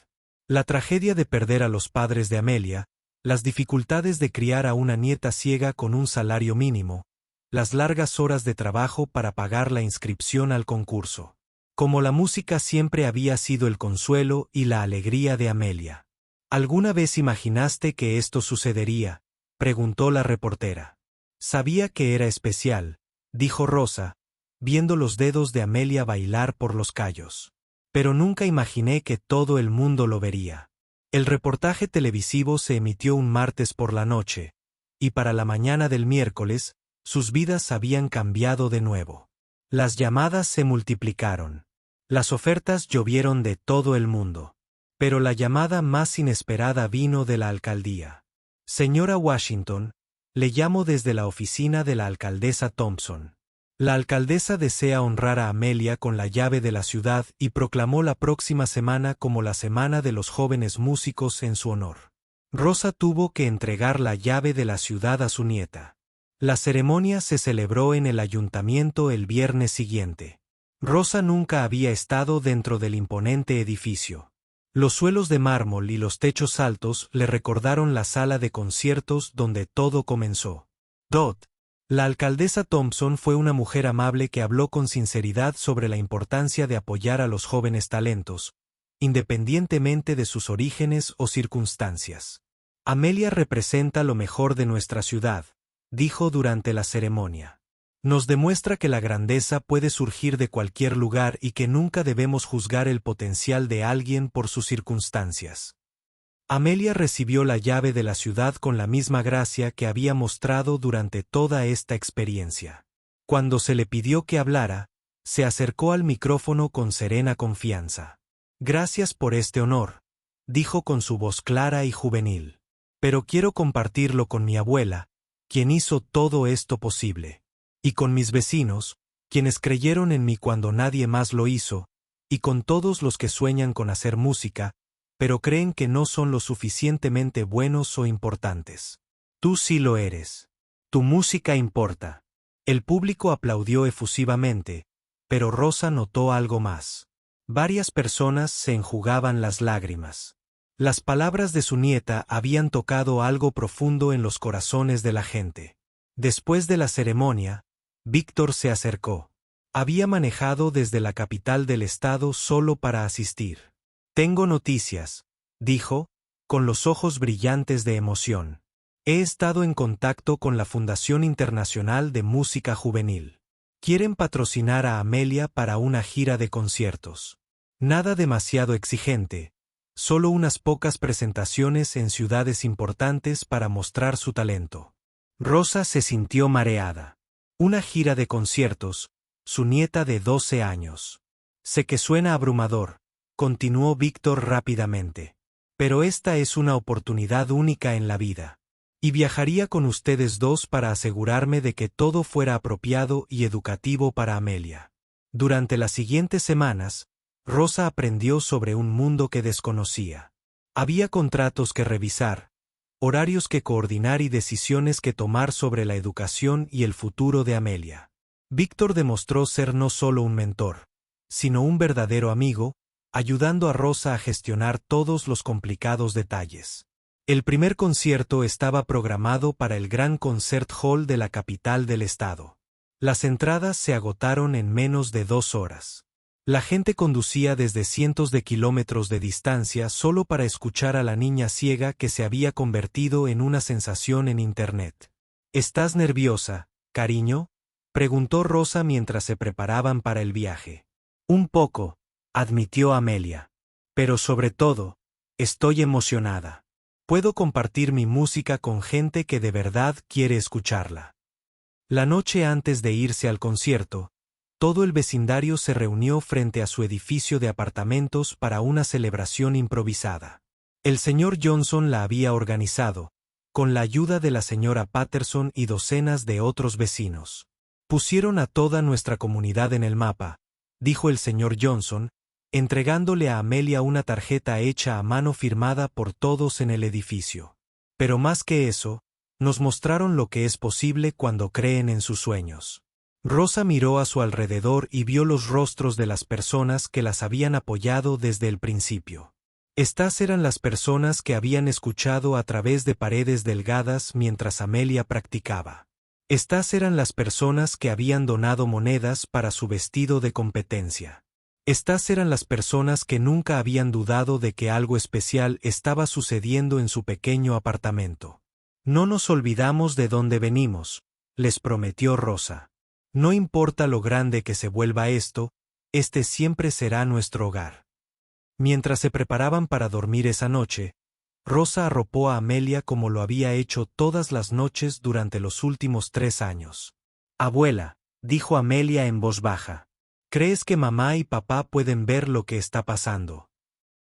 La tragedia de perder a los padres de Amelia, las dificultades de criar a una nieta ciega con un salario mínimo, las largas horas de trabajo para pagar la inscripción al concurso. como la música siempre había sido el consuelo y la alegría de Amelia. ¿Alguna vez imaginaste que esto sucedería?, preguntó la reportera. Sabía que era especial, dijo Rosa, viendo los dedos de Amelia bailar por los callos. Pero nunca imaginé que todo el mundo lo vería. El reportaje televisivo se emitió un martes por la noche, y para la mañana del miércoles, sus vidas habían cambiado de nuevo. Las llamadas se multiplicaron. Las ofertas llovieron de todo el mundo. Pero la llamada más inesperada vino de la alcaldía. Señora Washington, le llamo desde la oficina de la alcaldesa Thompson. La alcaldesa desea honrar a Amelia con la llave de la ciudad y proclamó la próxima semana como la Semana de los Jóvenes Músicos en su honor. Rosa tuvo que entregar la llave de la ciudad a su nieta. La ceremonia se celebró en el ayuntamiento el viernes siguiente. Rosa nunca había estado dentro del imponente edificio. Los suelos de mármol y los techos altos le recordaron la sala de conciertos donde todo comenzó. La alcaldesa Thompson fue una mujer amable que habló con sinceridad sobre la importancia de apoyar a los jóvenes talentos, independientemente de sus orígenes o circunstancias. Amelia representa lo mejor de nuestra ciudad, dijo durante la ceremonia. Nos demuestra que la grandeza puede surgir de cualquier lugar y que nunca debemos juzgar el potencial de alguien por sus circunstancias. Amelia recibió la llave de la ciudad con la misma gracia que había mostrado durante toda esta experiencia. Cuando se le pidió que hablara, se acercó al micrófono con serena confianza. Gracias por este honor, dijo con su voz clara y juvenil. Pero quiero compartirlo con mi abuela, quien hizo todo esto posible. Y con mis vecinos, quienes creyeron en mí cuando nadie más lo hizo, y con todos los que sueñan con hacer música, pero creen que no son lo suficientemente buenos o importantes. Tú sí lo eres. Tu música importa. El público aplaudió efusivamente, pero Rosa notó algo más. Varias personas se enjugaban las lágrimas. Las palabras de su nieta habían tocado algo profundo en los corazones de la gente. Después de la ceremonia, Víctor se acercó. Había manejado desde la capital del estado solo para asistir. Tengo noticias, dijo, con los ojos brillantes de emoción. He estado en contacto con la Fundación Internacional de Música Juvenil. Quieren patrocinar a Amelia para una gira de conciertos. Nada demasiado exigente, solo unas pocas presentaciones en ciudades importantes para mostrar su talento. Rosa se sintió mareada. Una gira de conciertos, su nieta de 12 años. Sé que suena abrumador, continuó Víctor rápidamente. Pero esta es una oportunidad única en la vida. Y viajaría con ustedes dos para asegurarme de que todo fuera apropiado y educativo para Amelia. Durante las siguientes semanas, Rosa aprendió sobre un mundo que desconocía. Había contratos que revisar, horarios que coordinar y decisiones que tomar sobre la educación y el futuro de Amelia. Víctor demostró ser no solo un mentor, sino un verdadero amigo, ayudando a Rosa a gestionar todos los complicados detalles. El primer concierto estaba programado para el Gran Concert Hall de la capital del estado. Las entradas se agotaron en menos de 2 horas. La gente conducía desde cientos de kilómetros de distancia solo para escuchar a la niña ciega que se había convertido en una sensación en Internet. ¿Estás nerviosa, cariño?, preguntó Rosa mientras se preparaban para el viaje. Un poco, admitió Amelia. Pero sobre todo, estoy emocionada. Puedo compartir mi música con gente que de verdad quiere escucharla. La noche antes de irse al concierto, todo el vecindario se reunió frente a su edificio de apartamentos para una celebración improvisada. El señor Johnson la había organizado, con la ayuda de la señora Patterson y docenas de otros vecinos. Pusieron a toda nuestra comunidad en el mapa, dijo el señor Johnson, entregándole a Amelia una tarjeta hecha a mano firmada por todos en el edificio. Pero más que eso, nos mostraron lo que es posible cuando creen en sus sueños. Rosa miró a su alrededor y vio los rostros de las personas que las habían apoyado desde el principio. Estas eran las personas que habían escuchado a través de paredes delgadas mientras Amelia practicaba. Estas eran las personas que habían donado monedas para su vestido de competencia. Estas eran las personas que nunca habían dudado de que algo especial estaba sucediendo en su pequeño apartamento. No nos olvidamos de dónde venimos, les prometió Rosa. No importa lo grande que se vuelva esto, este siempre será nuestro hogar. Mientras se preparaban para dormir esa noche, Rosa arropó a Amelia como lo había hecho todas las noches durante los últimos 3 años. Abuela, dijo Amelia en voz baja, ¿crees que mamá y papá pueden ver lo que está pasando?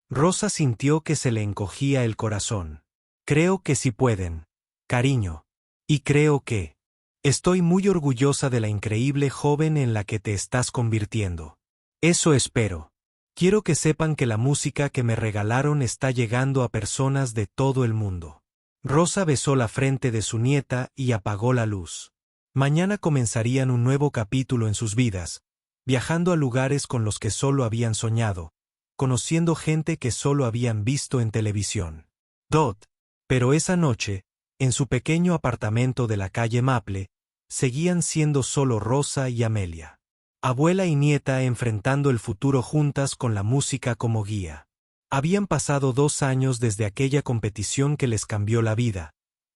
Rosa sintió que se le encogía el corazón. Creo que sí pueden, cariño. Y creo que... Estoy muy orgullosa de la increíble joven en la que te estás convirtiendo. Eso espero. Quiero que sepan que la música que me regalaron está llegando a personas de todo el mundo. Rosa besó la frente de su nieta y apagó la luz. Mañana comenzarían un nuevo capítulo en sus vidas, viajando a lugares con los que solo habían soñado, conociendo gente que solo habían visto en televisión. Pero esa noche, en su pequeño apartamento de la calle Maple, seguían siendo solo Rosa y Amelia. Abuela y nieta enfrentando el futuro juntas con la música como guía. Habían pasado 2 años desde aquella competición que les cambió la vida,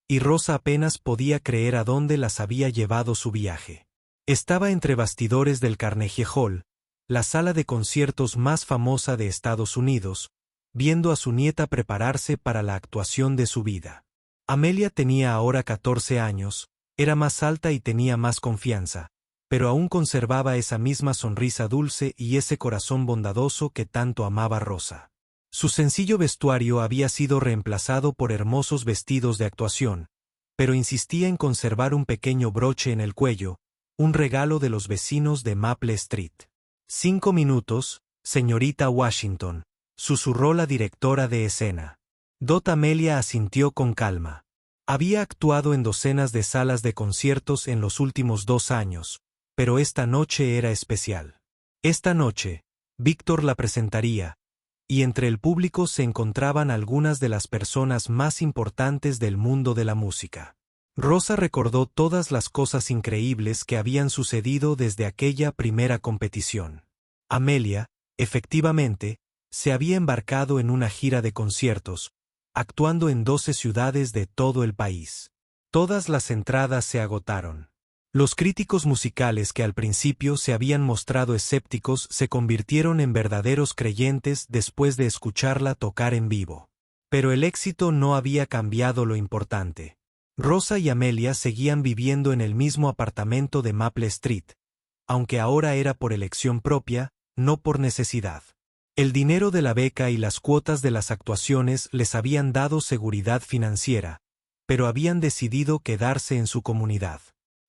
y Rosa apenas podía creer a dónde las había llevado su viaje. Estaba entre bastidores del Carnegie Hall, la sala de conciertos más famosa de Estados Unidos, viendo a su nieta prepararse para la actuación de su vida. Amelia tenía ahora 14 años, era más alta y tenía más confianza, pero aún conservaba esa misma sonrisa dulce y ese corazón bondadoso que tanto amaba Rosa. Su sencillo vestuario había sido reemplazado por hermosos vestidos de actuación, pero insistía en conservar un pequeño broche en el cuello, un regalo de los vecinos de Maple Street. 5 minutos, señorita Washington, susurró la directora de escena. Amelia asintió con calma. Había actuado en docenas de salas de conciertos en los últimos 2 años, pero esta noche era especial. Esta noche, Víctor la presentaría, y entre el público se encontraban algunas de las personas más importantes del mundo de la música. Rosa recordó todas las cosas increíbles que habían sucedido desde aquella primera competición. Amelia, efectivamente, se había embarcado en una gira de conciertos, actuando en 12 ciudades de todo el país. Todas las entradas se agotaron. Los críticos musicales que al principio se habían mostrado escépticos se convirtieron en verdaderos creyentes después de escucharla tocar en vivo. Pero el éxito no había cambiado lo importante. Rosa y Amelia seguían viviendo en el mismo apartamento de Maple Street, aunque ahora era por elección propia, no por necesidad. El dinero de la beca y las cuotas de las actuaciones les habían dado seguridad financiera, pero habían decidido quedarse en su comunidad.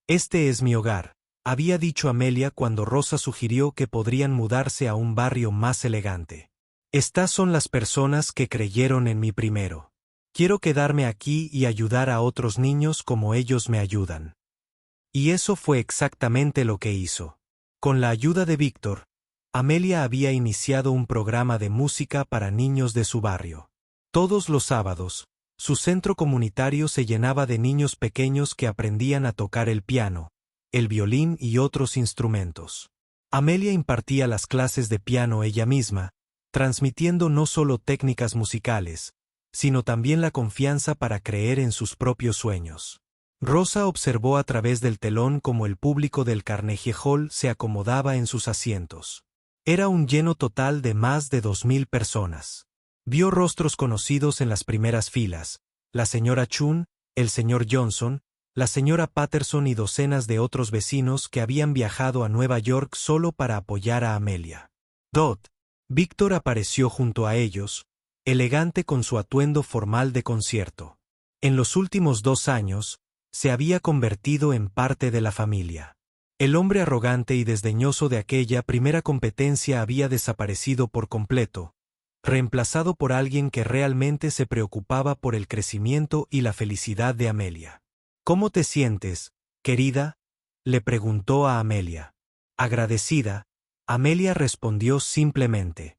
Este es mi hogar, había dicho Amelia cuando Rosa sugirió que podrían mudarse a un barrio más elegante. Estas son las personas que creyeron en mí primero. Quiero quedarme aquí y ayudar a otros niños como ellos me ayudan. Y eso fue exactamente lo que hizo. Con la ayuda de Víctor, Amelia había iniciado un programa de música para niños de su barrio. Todos los sábados, su centro comunitario se llenaba de niños pequeños que aprendían a tocar el piano, el violín y otros instrumentos. Amelia impartía las clases de piano ella misma, transmitiendo no solo técnicas musicales, sino también la confianza para creer en sus propios sueños. Rosa observó a través del telón cómo el público del Carnegie Hall se acomodaba en sus asientos. Era un lleno total de más de 2000 personas. Vio rostros conocidos en las primeras filas, la señora Chun, el señor Johnson, la señora Patterson y docenas de otros vecinos que habían viajado a Nueva York solo para apoyar a Amelia. Víctor apareció junto a ellos, elegante con su atuendo formal de concierto. En los últimos 2 años, se había convertido en parte de la familia. El hombre arrogante y desdeñoso de aquella primera competencia había desaparecido por completo, reemplazado por alguien que realmente se preocupaba por el crecimiento y la felicidad de Amelia. ¿Cómo te sientes, querida?, le preguntó a Amelia. Agradecida, Amelia respondió simplemente.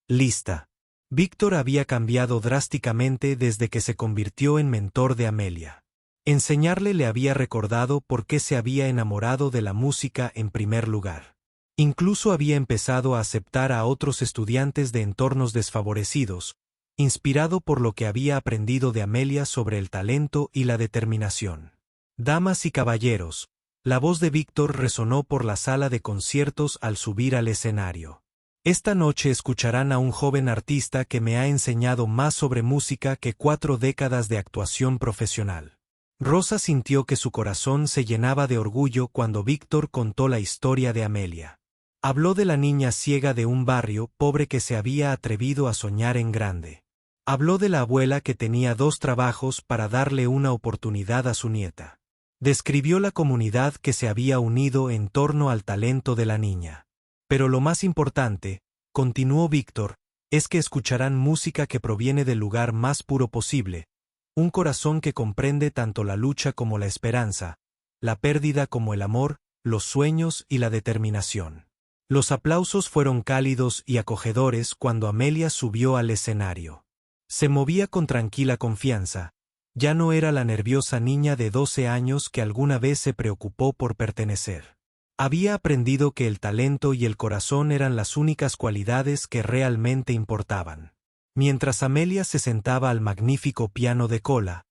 Lista. Víctor había cambiado drásticamente desde que se convirtió en mentor de Amelia. Enseñarle le había recordado por qué se había enamorado de la música en primer lugar. Incluso había empezado a aceptar a otros estudiantes de entornos desfavorecidos, inspirado por lo que había aprendido de Amelia sobre el talento y la determinación. Damas y caballeros, la voz de Víctor resonó por la sala de conciertos al subir al escenario. Esta noche escucharán a un joven artista que me ha enseñado más sobre música que 4 décadas de actuación profesional. Rosa sintió que su corazón se llenaba de orgullo cuando Víctor contó la historia de Amelia. Habló de la niña ciega de un barrio pobre que se había atrevido a soñar en grande. Habló de la abuela que tenía 2 trabajos para darle una oportunidad a su nieta. Describió la comunidad que se había unido en torno al talento de la niña. Pero lo más importante, continuó Víctor, es que escucharán música que proviene del lugar más puro posible, un corazón que comprende tanto la lucha como la esperanza, la pérdida como el amor, los sueños y la determinación. Los aplausos fueron cálidos y acogedores cuando Amelia subió al escenario. Se movía con tranquila confianza. Ya no era la nerviosa niña de 12 años que alguna vez se preocupó por pertenecer. Había aprendido que el talento y el corazón eran las únicas cualidades que realmente importaban. Mientras Amelia se sentaba al magnífico piano de cola,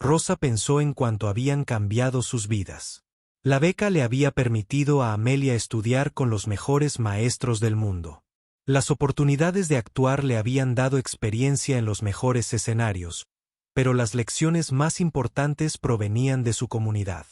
Rosa pensó en cuánto habían cambiado sus vidas. La beca le había permitido a Amelia estudiar con los mejores maestros del mundo. Las oportunidades de actuar le habían dado experiencia en los mejores escenarios, pero las lecciones más importantes provenían de su comunidad.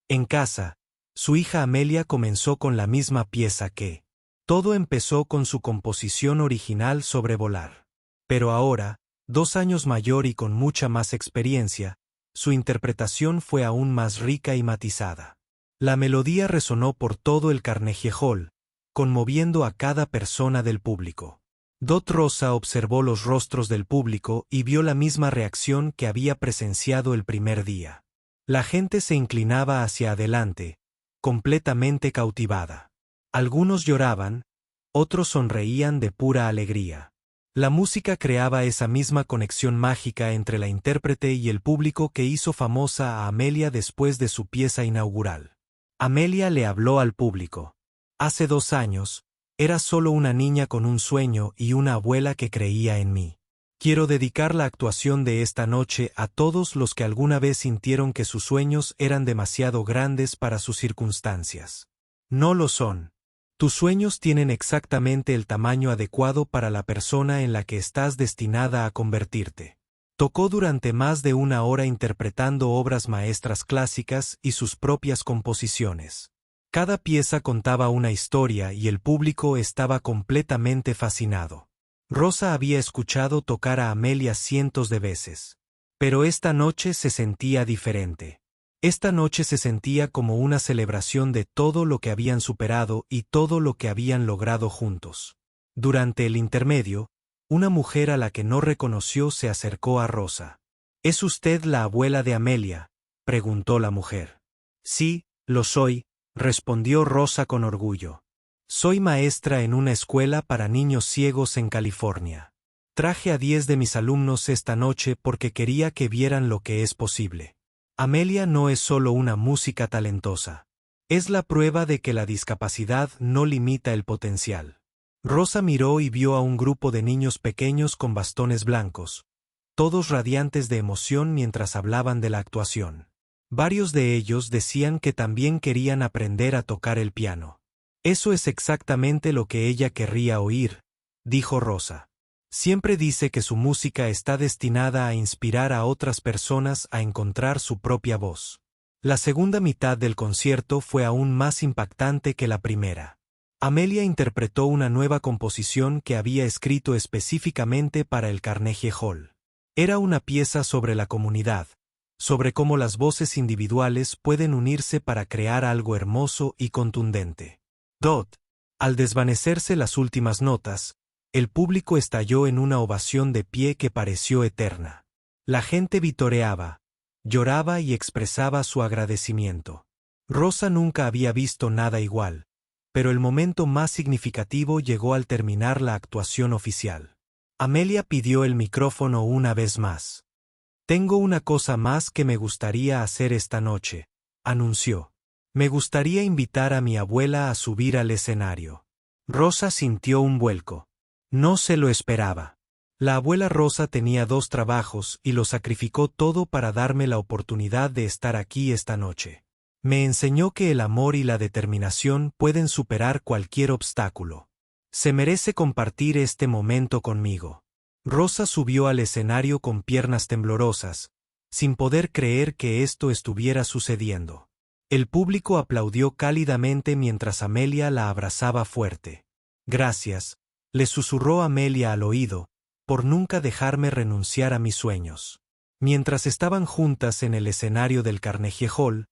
En casa, su hija Amelia comenzó con la misma pieza que. Todo empezó con su composición original sobre volar. Pero ahora, 2 años mayor y con mucha más experiencia, su interpretación fue aún más rica y matizada. La melodía resonó por todo el Carnegie Hall, conmoviendo a cada persona del público. Dot Rosa observó los rostros del público y vio la misma reacción que había presenciado el primer día. La gente se inclinaba hacia adelante, completamente cautivada. Algunos lloraban, otros sonreían de pura alegría. La música creaba esa misma conexión mágica entre la intérprete y el público que hizo famosa a Amelia después de su pieza inaugural. Amelia le habló al público. Hace 2 años, era solo una niña con un sueño y una abuela que creía en mí. Quiero dedicar la actuación de esta noche a todos los que alguna vez sintieron que sus sueños eran demasiado grandes para sus circunstancias. No lo son. Tus sueños tienen exactamente el tamaño adecuado para la persona en la que estás destinada a convertirte. Tocó durante más de 1 hora interpretando obras maestras clásicas y sus propias composiciones. Cada pieza contaba una historia y el público estaba completamente fascinado. Rosa había escuchado tocar a Amelia cientos de veces. Pero esta noche se sentía diferente. Esta noche se sentía como una celebración de todo lo que habían superado y todo lo que habían logrado juntos. Durante el intermedio, una mujer a la que no reconoció se acercó a Rosa. ¿Es usted la abuela de Amelia?, preguntó la mujer. Sí, lo soy, respondió Rosa con orgullo. Soy maestra en una escuela para niños ciegos en California. Traje a 10 de mis alumnos esta noche porque quería que vieran lo que es posible. Amelia no es solo una música talentosa. Es la prueba de que la discapacidad no limita el potencial. Rosa miró y vio a un grupo de niños pequeños con bastones blancos, todos radiantes de emoción mientras hablaban de la actuación. Varios de ellos decían que también querían aprender a tocar el piano. Eso es exactamente lo que ella querría oír, dijo Rosa. Siempre dice que su música está destinada a inspirar a otras personas a encontrar su propia voz. La segunda mitad del concierto fue aún más impactante que la primera. Amelia interpretó una nueva composición que había escrito específicamente para el Carnegie Hall. Era una pieza sobre la comunidad, sobre cómo las voces individuales pueden unirse para crear algo hermoso y contundente. Al desvanecerse las últimas notas, el público estalló en una ovación de pie que pareció eterna. La gente vitoreaba, lloraba y expresaba su agradecimiento. Rosa nunca había visto nada igual, pero el momento más significativo llegó al terminar la actuación oficial. Amelia pidió el micrófono una vez más. Tengo una cosa más que me gustaría hacer esta noche, anunció. Me gustaría invitar a mi abuela a subir al escenario. Rosa sintió un vuelco. No se lo esperaba. La abuela Rosa tenía 2 trabajos y lo sacrificó todo para darme la oportunidad de estar aquí esta noche. Me enseñó que el amor y la determinación pueden superar cualquier obstáculo. Se merece compartir este momento conmigo. Rosa subió al escenario con piernas temblorosas, sin poder creer que esto estuviera sucediendo. El público aplaudió cálidamente mientras Amelia la abrazaba fuerte. Gracias, le susurró Amelia al oído, por nunca dejarme renunciar a mis sueños. Mientras estaban juntas en el escenario del Carnegie Hall,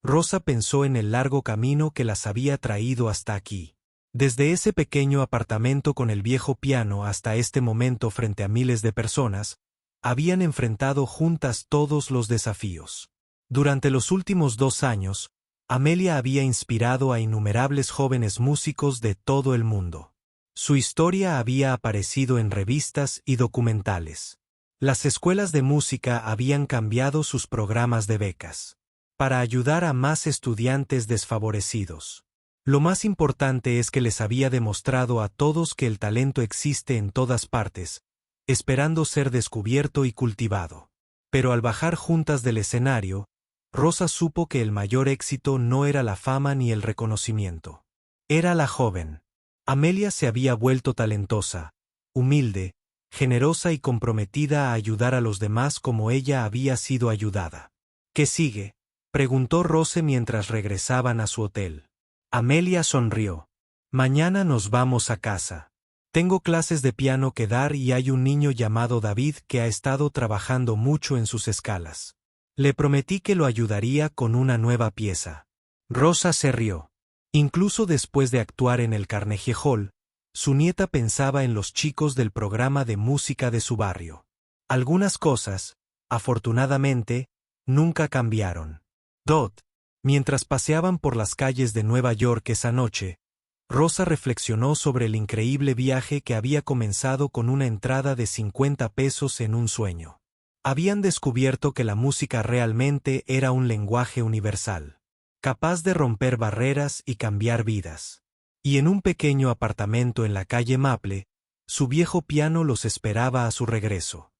Rosa pensó en el largo camino que las había traído hasta aquí. Desde ese pequeño apartamento con el viejo piano hasta este momento frente a miles de personas, habían enfrentado juntas todos los desafíos. Durante los últimos 2 años, Amelia había inspirado a innumerables jóvenes músicos de todo el mundo. Su historia había aparecido en revistas y documentales. Las escuelas de música habían cambiado sus programas de becas para ayudar a más estudiantes desfavorecidos. Lo más importante es que les había demostrado a todos que el talento existe en todas partes, esperando ser descubierto y cultivado. Pero al bajar juntas del escenario, Rosa supo que el mayor éxito no era la fama ni el reconocimiento. Era la joven. Amelia se había vuelto talentosa, humilde, generosa y comprometida a ayudar a los demás como ella había sido ayudada. ¿Qué sigue?, preguntó Rose mientras regresaban a su hotel. Amelia sonrió. Mañana nos vamos a casa. Tengo clases de piano que dar y hay un niño llamado David que ha estado trabajando mucho en sus escalas. Le prometí que lo ayudaría con una nueva pieza. Rosa se rió. Incluso después de actuar en el Carnegie Hall, su nieta pensaba en los chicos del programa de música de su barrio. Algunas cosas, afortunadamente, nunca cambiaron. Mientras paseaban por las calles de Nueva York esa noche, Rosa reflexionó sobre el increíble viaje que había comenzado con una entrada de 50 pesos en un sueño. Habían descubierto que la música realmente era un lenguaje universal, capaz de romper barreras y cambiar vidas. Y en un pequeño apartamento en la calle Maple, su viejo piano los esperaba a su regreso.